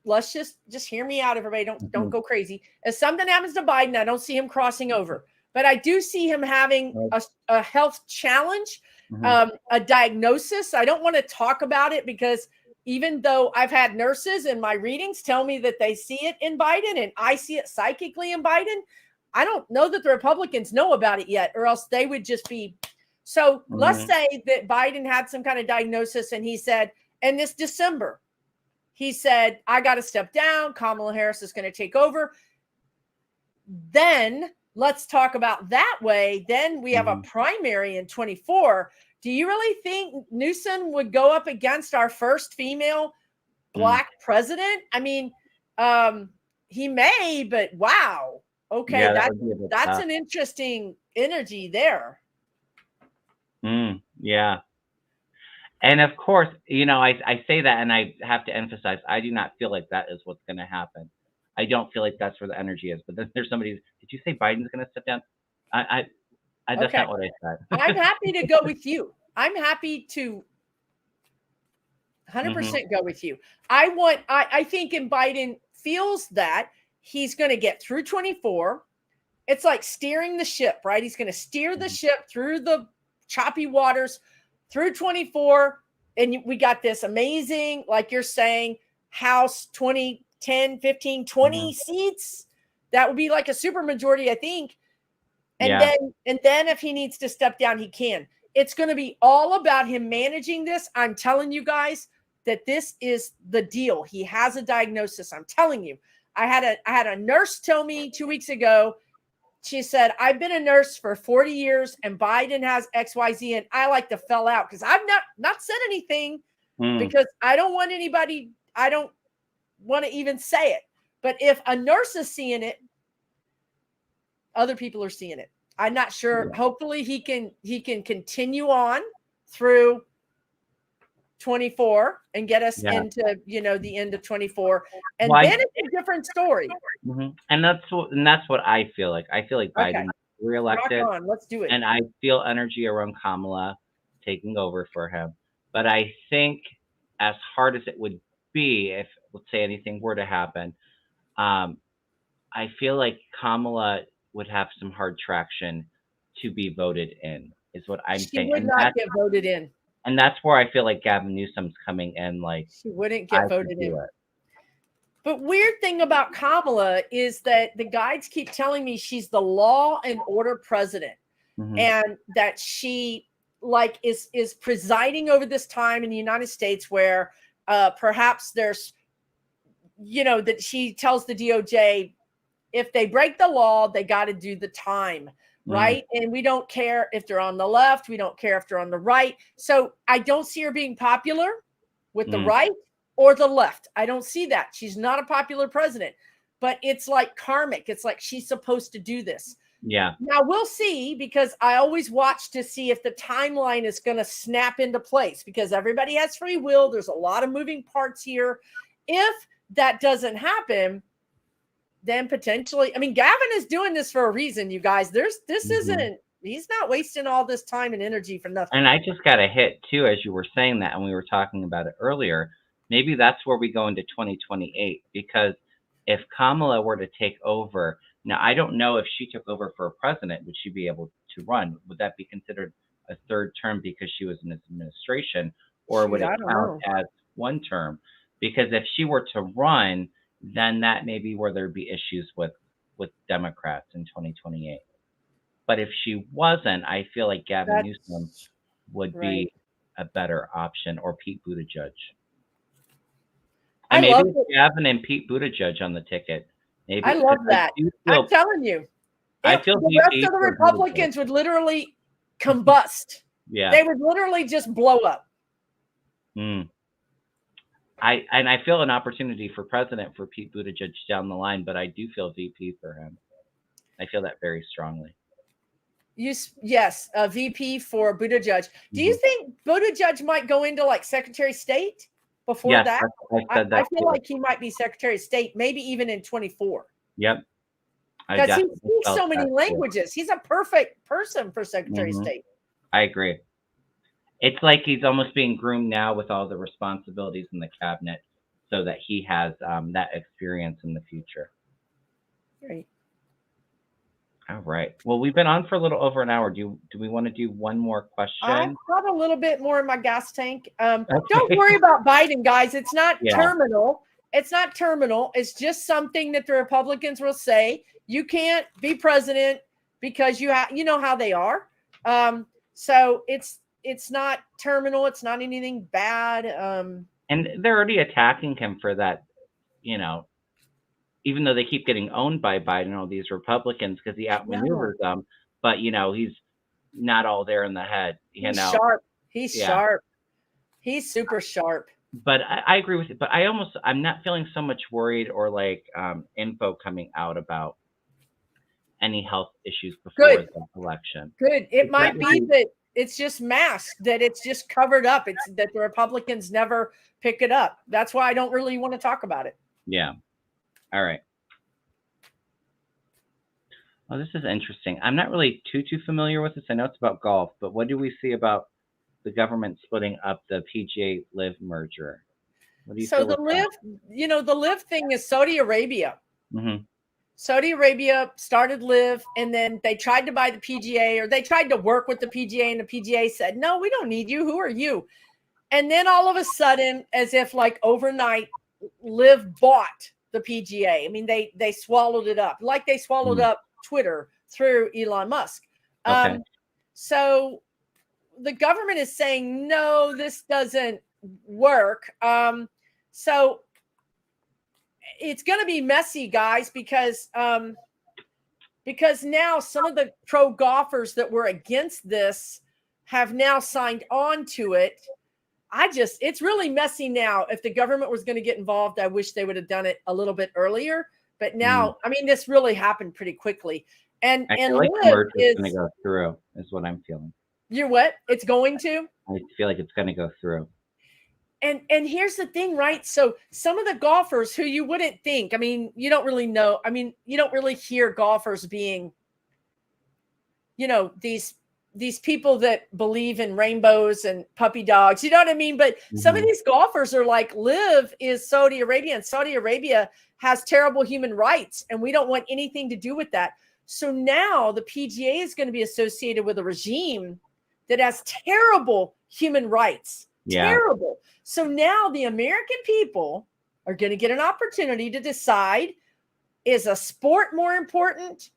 let's just hear me out, everybody. Don't go crazy. If something happens to Biden, I don't see him crossing over, but I do see him having a health challenge, a diagnosis. I don't want to talk about it because even though I've had nurses in my readings tell me that they see it in Biden and I see it psychically in Biden, I don't know that the Republicans know about it yet, or else they would just be. So let's say that Biden had some kind of diagnosis and he said, and this December, he said, I got to step down. Kamala Harris is going to take over. Then let's talk about that way. Then we have a primary in 24. Do you really think Newsom would go up against our first female Black president? I mean, he may, but wow. Okay, that's an interesting energy there. Yeah. And of course, I say that and I have to emphasize, I do not feel like that is what's going to happen. I don't feel like that's where the energy is. But then there's somebody, did you say Biden's going to step down? That's not what I said. I'm happy to go with you. I'm happy to 100% go with you. I think in Biden feels that he's going to get through 24. It's like steering the ship, right? He's going to steer the ship through the choppy waters through 24. And we got this amazing, like you're saying, House 20, 10, 15, 20 seats. That would be like a super majority, I think. And then if he needs to step down, he can. It's going to be all about him managing this. I'm telling you guys that this is the deal. He has a diagnosis. I'm telling you. I had a nurse tell me 2 weeks ago. She said, I've been a nurse for 40 years and Biden has XYZ. And I like to fell out because I've not said anything because I don't want anybody, I don't want to even say it. But if a nurse is seeing it, other people are seeing it. I'm not sure. Yeah. Hopefully he can continue on through 24 and get us into, the end of 24. And then it's a different story. And that's what I feel like. I feel like Biden reelected. Rock on. Let's do it. And I feel energy around Kamala taking over for him. But I think as hard as it would be if, let's say, anything were to happen, I feel like Kamala would have some hard traction to be voted in, is what I'm saying. She would not get voted in. And that's where I feel like Gavin Newsom's coming in. Like, she wouldn't get voted in. But weird thing about Kamala is that the guides keep telling me she's the law and order president, and that she is presiding over this time in the United States where perhaps there's, that she tells the DOJ, if they break the law, they got to do the time. Right. And we don't care if they're on the left. We don't care if they're on the right. So I don't see her being popular with the right or the left. I don't see that. She's not a popular president, but it's like karmic. It's like she's supposed to do this. Yeah. Now we'll see, because I always watch to see if the timeline is going to snap into place, because everybody has free will. There's a lot of moving parts here. If that doesn't happen, then potentially, I mean, Gavin is doing this for a reason, you guys. This isn't, he's not wasting all this time and energy for nothing. And I just got a hit too, as you were saying that, and we were talking about it earlier. Maybe that's where we go into 2028, because if Kamala were to take over, now I don't know if she took over for a president, would she be able to run? Would that be considered a third term because she was in this administration, or would it count as one term? Because if she were to run, then that may be where there'd be issues with Democrats in 2028. But if she wasn't, I feel like Gavin Newsom would be a better option, or Pete Buttigieg. And maybe Gavin and Pete Buttigieg on the ticket. Maybe. I love that. I'm telling you. I feel the rest of the Republicans would literally combust. Yeah. They would literally just blow up. I feel an opportunity for president for Pete Buttigieg down the line, but I do feel VP for him. I feel that very strongly. Yes, VP for Buttigieg. Do you think Buttigieg might go into like Secretary of State before that? I feel like he might be Secretary of State, maybe even in 24. Yep. Because he speaks so many languages. He's a perfect person for Secretary of State. I agree. It's like he's almost being groomed now with all the responsibilities in the cabinet, so that he has that experience in the future. Great. All right. Well, we've been on for a little over an hour. Do we want to do one more question? I've got a little bit more in my gas tank. Don't worry about Biden, guys. It's not terminal. It's not terminal. It's just something that the Republicans will say. You can't be president because you know how they are. So it's not terminal. It's not anything bad. And they're already attacking him for that, even though they keep getting owned by Biden, all these Republicans, because he outmaneuvers them. But, he's not all there in the head. He's sharp. He's sharp. He's super sharp. But I agree with it. But I'm not feeling so much worried or like info coming out about any health issues before the election. Good. It might be that it's just masked, that it's just covered up. It's that the Republicans never pick it up. That's why I don't really want to talk about it. Yeah. All right. Well, this is interesting. I'm not really too familiar with this. I know it's about golf, but what do we see about the government splitting up the PGA Live merger. What do you So feel the with that? Live, the Live thing is Saudi Arabia. Mm-hmm. Saudi Arabia started Live, and then they tried to buy the PGA, or they tried to work with the PGA, and the PGA said, no, we don't need you. Who are you? And then all of a sudden, as if like overnight, Live bought the PGA. I mean, they swallowed it up, like they swallowed up Twitter through Elon Musk. Okay. So the government is saying, no, this doesn't work. So it's going to be messy, guys, because now some of the pro golfers that were against this have now signed on to it. It's really messy now. If the government was going to get involved, I wish they would have done it a little bit earlier. But now, I mean, this really happened pretty quickly. And I feel like the merge is going to go through, is what I'm feeling. You're what? It's going to? I feel like it's going to go through. And here's the thing, right? So some of the golfers who you wouldn't think, I mean, you don't really know. I mean, you don't really hear golfers being, these people that believe in rainbows and puppy dogs, you know what I mean? But some of these golfers are like, Live is Saudi Arabia, and Saudi Arabia has terrible human rights, and we don't want anything to do with that. So now the PGA is going to be associated with a regime that has terrible human rights. Yeah. Terrible. So now the American people are going to get an opportunity to decide, is a sport more important,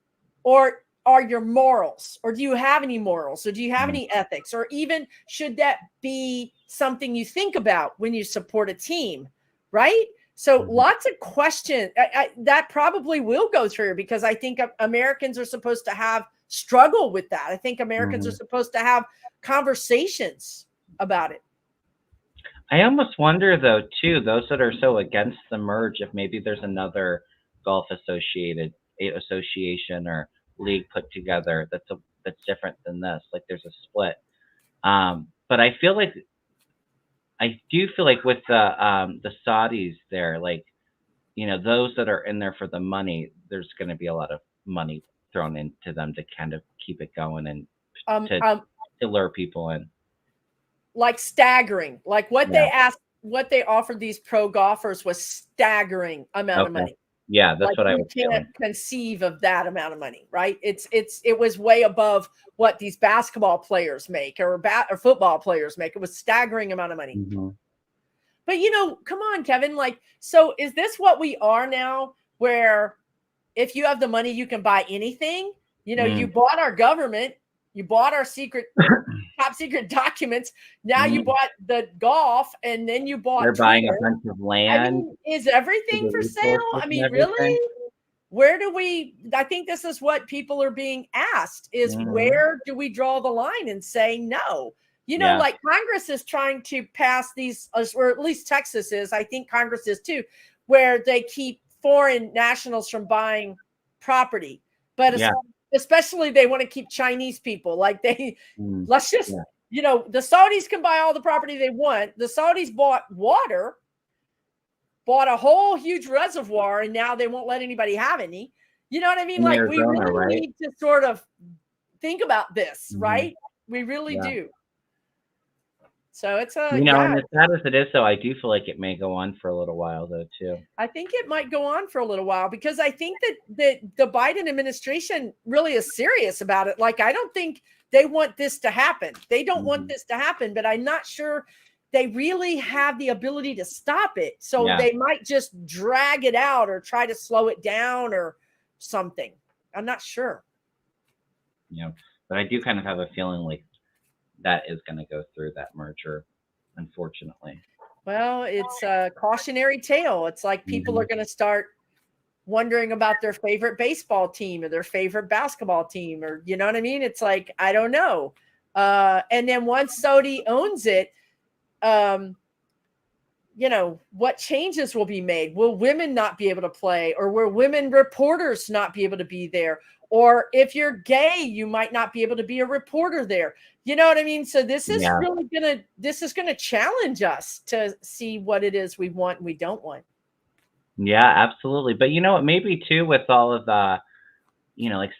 or are your morals, or do you have any morals, or do you have any ethics, or even should that be something you think about when you support a team, right? So lots of questions that probably will go through, because I think Americans are supposed to have struggle with that. I think Americans are supposed to have conversations about it. I almost wonder, though, too, those that are so against the merge, if maybe there's another golf association or league put together that's different than this. Like there's a split. But I do feel like with the Saudis there, like, those that are in there for the money, there's going to be a lot of money thrown into them to kind of keep it going and to lure people in. Like staggering, like what they offered these pro golfers was staggering amount of money. Yeah, that's what I was feeling. Can't conceive of that amount of money, right? It was way above what these basketball players make or football players make. It was staggering amount of money. But come on, Kevin. Like, so is this what we are now? Where if you have the money, you can buy anything. You bought our government, you bought our top secret documents. Now you bought the golf, and then you bought. They're buying a bunch of land. I mean, is everything for sale? I mean, really? Where do we? I think this is what people are being asked: is where do we draw the line and say no? Like Congress is trying to pass these, or at least Texas is. I think Congress is too, where they keep foreign nationals from buying property, but especially they want to keep Chinese people. Like let's just, the Saudis can buy all the property they want. The Saudis bought a whole huge reservoir, and now they won't let anybody have any. You know what I mean? Like we really need to sort of think about this, right? We really do. So it's and as sad as it is, though, I do feel like it may go on for a little while, though, too. I think it might go on for a little while, because I think that the Biden administration really is serious about it. Like, I don't think they want this to happen. They don't want this to happen, but I'm not sure they really have the ability to stop it. So they might just drag it out or try to slow it down or something. I'm not sure. Yeah, but I do kind of have a feeling like that is going to go through, that merger, unfortunately. Well, it's a cautionary tale. It's like people are going to start wondering about their favorite baseball team or their favorite basketball team, or, you know what I mean? It's like, I don't know. And then once Saudi owns it, what changes will be made? Will women not be able to play, or will women reporters not be able to be there? Or if you're gay, you might not be able to be a reporter there. You know what I mean? So this is really going to challenge us to see what it is we want and we don't want. Yeah, absolutely. But maybe too, with all of the, like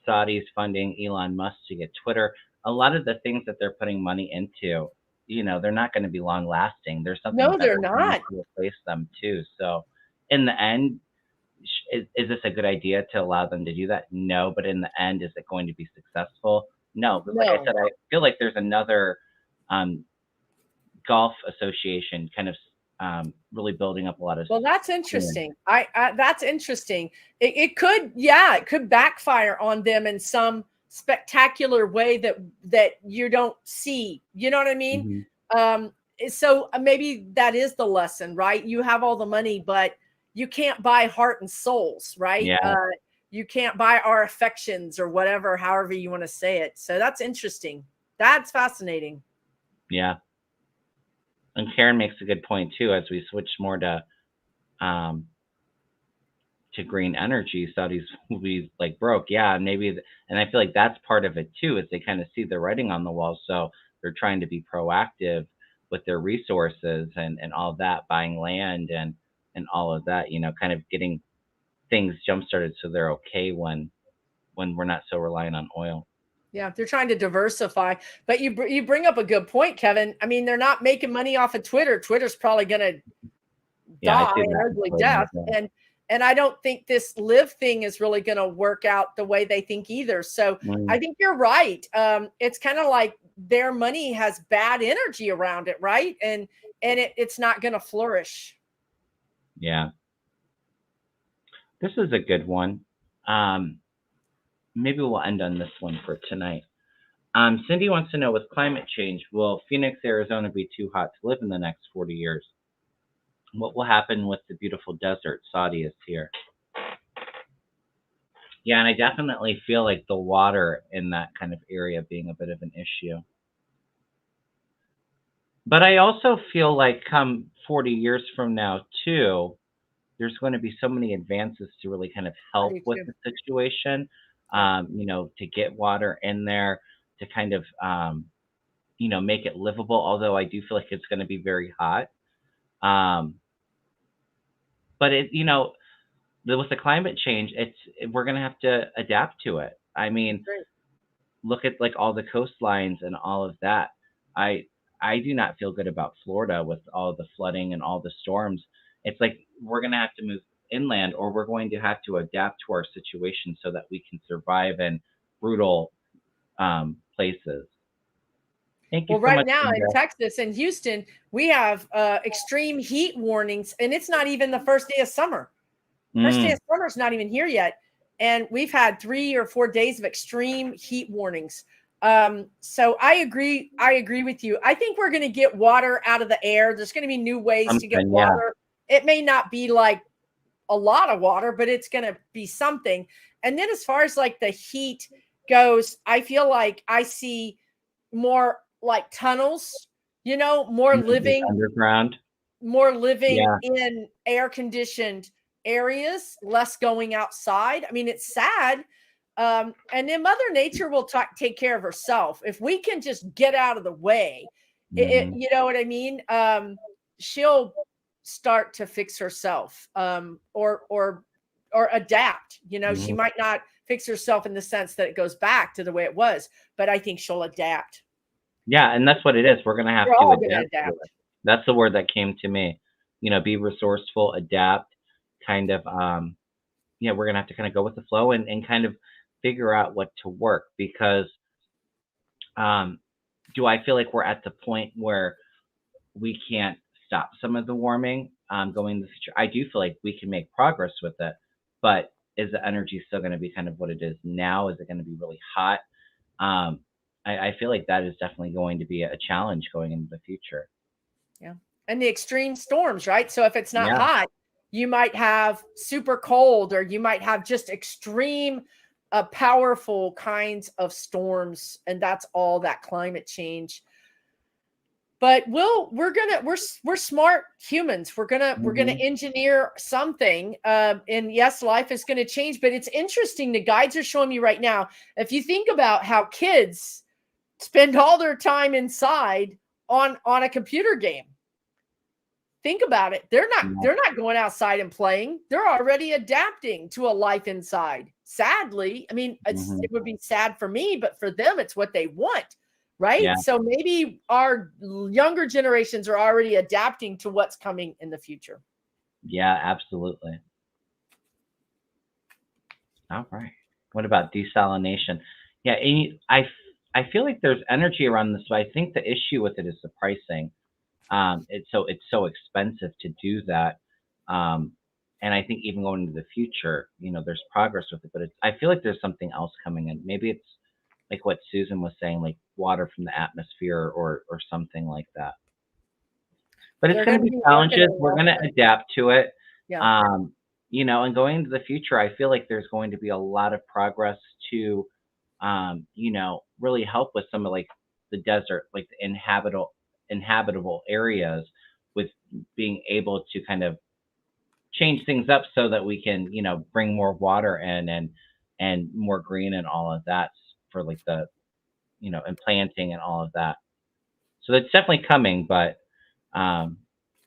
Saudis funding Elon Musk to get Twitter, a lot of the things that they're putting money into they're not going to be long lasting. There's something No, they're better going not. to replace them too. So in the end, is this a good idea to allow them to do that? No, but in the end, is it going to be successful? No, because like I No. said, I feel like there's another golf association kind of really building up a lot of. Well, that's interesting. That's interesting. It could backfire on them in some spectacular way that you don't see. You know what I mean? So maybe that is the lesson, right? You have all the money, but you can't buy heart and souls, right? Yeah. You can't buy our affections or whatever, however you want to say it. So that's interesting. That's fascinating. Yeah. And Karen makes a good point too. As we switch more to green energy, Saudis will be like broke. Yeah, maybe, and I feel like that's part of it too. Is they kind of see the writing on the wall, so they're trying to be proactive with their resources and all of that, buying land and all of that. Kind of getting things jump started so they're okay when we're not so reliant on oil. Yeah, they're trying to diversify. But you bring up a good point, Kevin. I mean, they're not making money off of Twitter. Twitter's probably going to die an ugly death. And I don't think this live thing is really going to work out the way they think either. So I think you're right. It's kind of like their money has bad energy around it, right? And it's not going to flourish. Yeah. This is a good one. Maybe we'll end on this one for tonight. Cindy wants to know, with climate change, will Phoenix, Arizona be too hot to live in the next 40 years? What will happen with the beautiful desert Saudi is here? Yeah, and I definitely feel like the water in that kind of area being a bit of an issue. But I also feel like come 40 years from now, too, there's going to be so many advances to really kind of help with the situation, to get water in there, to kind of, make it livable, although I do feel like it's going to be very hot. But with the climate change, we're going to have to adapt to it. I mean, look at like all the coastlines and all of that. I do not feel good about Florida with all the flooding and all the storms. It's like we're going to have to move inland, or we're going to have to adapt to our situation so that we can survive in brutal places. Thank you well, so right much, now Linda. in Texas and Houston, we have extreme heat warnings, and it's not even the first day of summer. First day of summer is not even here yet. And we've had 3 or 4 days of extreme heat warnings. So I agree with you. I think we're going to get water out of the air. There's going to be new ways to get water. Yeah. It may not be like a lot of water, but it's going to be something. And then as far as like the heat goes, I feel like I see more like tunnels, more living underground, more living in air conditioned areas, less going outside. I mean, it's sad. And then Mother Nature will take care of herself. If we can just get out of the way, you know what I mean? She'll start to fix herself, or adapt. She might not fix herself in the sense that it goes back to the way it was, but I think she'll adapt. Yeah, and that's what it is. We're going to have to adapt. That's the word that came to me. Be resourceful, adapt, kind of, we're going to have to kind of go with the flow and kind of figure out what to work, because do I feel like we're at the point where we can't stop some of the warming going in the future? I do feel like we can make progress with it, but is the energy still going to be kind of what it is now? Is it going to be really hot? I feel like that is definitely going to be a challenge going into the future. Yeah. And the extreme storms, right? So if it's not hot, you might have super cold, or you might have just extreme, powerful kinds of storms. And that's all that climate change. But we're smart humans. We're gonna engineer something. And yes, life is gonna change, but it's interesting. The guides are showing me right now. If you think about how kids spend all their time inside on a computer game, think about it. They're not going outside and playing. They're already adapting to a life inside. Sadly, I mean, it would be sad for me, but for them, it's what they want. right? Yeah. So maybe our younger generations are already adapting to what's coming in the future. Yeah, absolutely. All right. What about desalination? Yeah, I feel like there's energy around this, but I think the issue with it is the pricing. It's so expensive to do that. Um, and I think even going into the future, there's progress with it, but I feel like there's something else coming in. Maybe it's like what Susan was saying, like water from the atmosphere or something like that. But it's They're going going to to be be working challenges. We're on going to that. adapt to it. Yeah. And going into the future, I feel like there's going to be a lot of progress to, really help with some of like the desert, like the inhabitable areas, with being able to kind of change things up so that we can, bring more water in and more green and all of that for like the, and planting and all of that. So it's definitely coming, but um,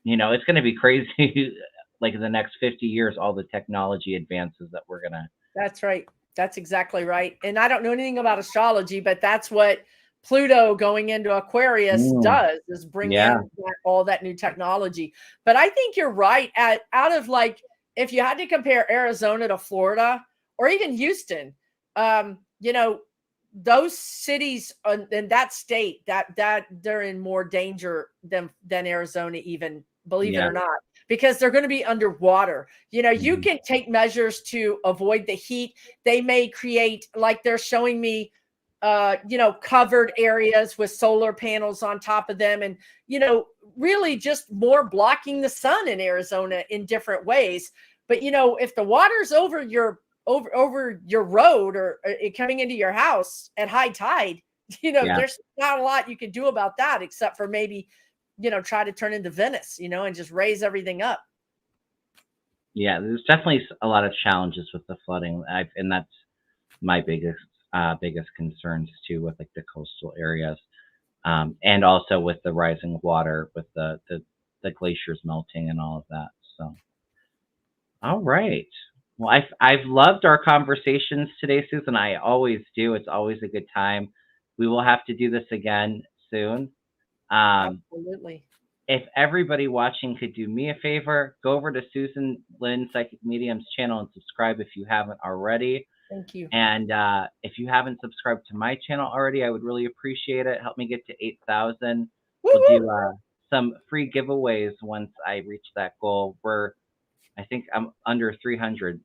it's going to be crazy. Like in the next 50 years, all the technology advances that we're gonna. That's right. That's exactly right. And I don't know anything about astrology, but that's what Pluto going into Aquarius does, is bring Yeah, in all that new technology. But I think you're right. Out of like, if you had to compare Arizona to Florida or even Houston, those cities in that state, that they're in more danger than Arizona, even, believe it yeah, or not, because they're going to be underwater. You mhm, can take measures to avoid the heat. They may create, like they're showing me, covered areas with solar panels on top of them, and really just more blocking the sun in Arizona in different ways. But if the water's over your road, or it coming into your house at high tide, yeah, there's not a lot you can do about that, except for maybe try to turn into Venice, and just raise everything up. yeah. There's definitely a lot of challenges with the flooding, and that's my biggest concerns too, with like the coastal areas, and also with the rising water, with the glaciers melting and all of that. So, all right. Well, I've loved our conversations today, Susan. I always do. It's always a good time. We will have to do this again soon. Um, Absolutely. if everybody watching could do me a favor, go over to Susan Lynn Psychic Medium's channel and subscribe if you haven't already. Thank you. And if you haven't subscribed to my channel already, I would really appreciate it. Help me get to 8,000. We'll Woo-woo! do some free giveaways once I reach that goal. I think I'm under 300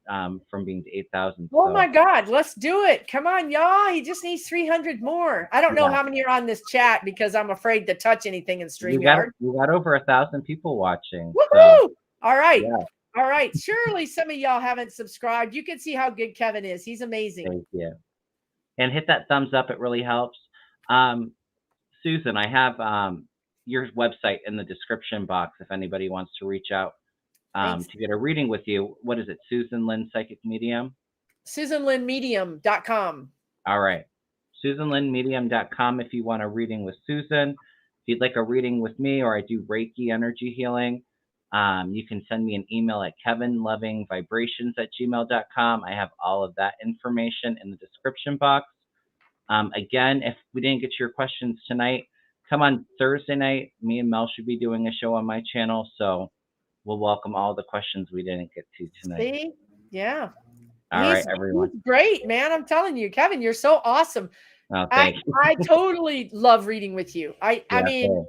from being to 8,000. Oh So my God, let's do it. Come on, y'all. He just needs 300 more. I don't know yeah, how many are on this chat because I'm afraid to touch anything in we got StreamYard. we got over 1,000 people watching. So Woohoo! All right. yeah, All right. Surely some of y'all haven't subscribed. You can see how good Kevin is. He's amazing. thank you. And hit that thumbs up. It really helps. Um, Susan, I have your website in the description box if anybody wants to reach out Thanks. to get a reading with you. What is it? Susan Lynn Psychic Medium? SusanLynnMedium.com. All right. SusanLynnMedium.com if you want a reading with Susan. If you'd like a reading with me, or I do Reiki energy healing, you can send me an email at kevinlovingvibrations@gmail.com. I have all of that information in the description box. Again, if we didn't get to your questions tonight, come on Thursday night. Me and Mel should be doing a show on my channel, so we'll welcome all the questions we didn't get to tonight. See? Yeah. All right, everyone. He's great, man. I'm telling you, Kevin, you're so awesome. Oh, thanks. I totally love reading with you. I Yeah, mean,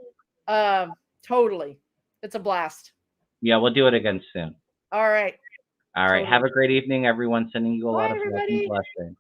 totally. It's a blast. yeah, we'll do it again soon. All right. All right. Totally. Have a great evening, everyone. Sending you a lot Bye, of love and everybody. blessings.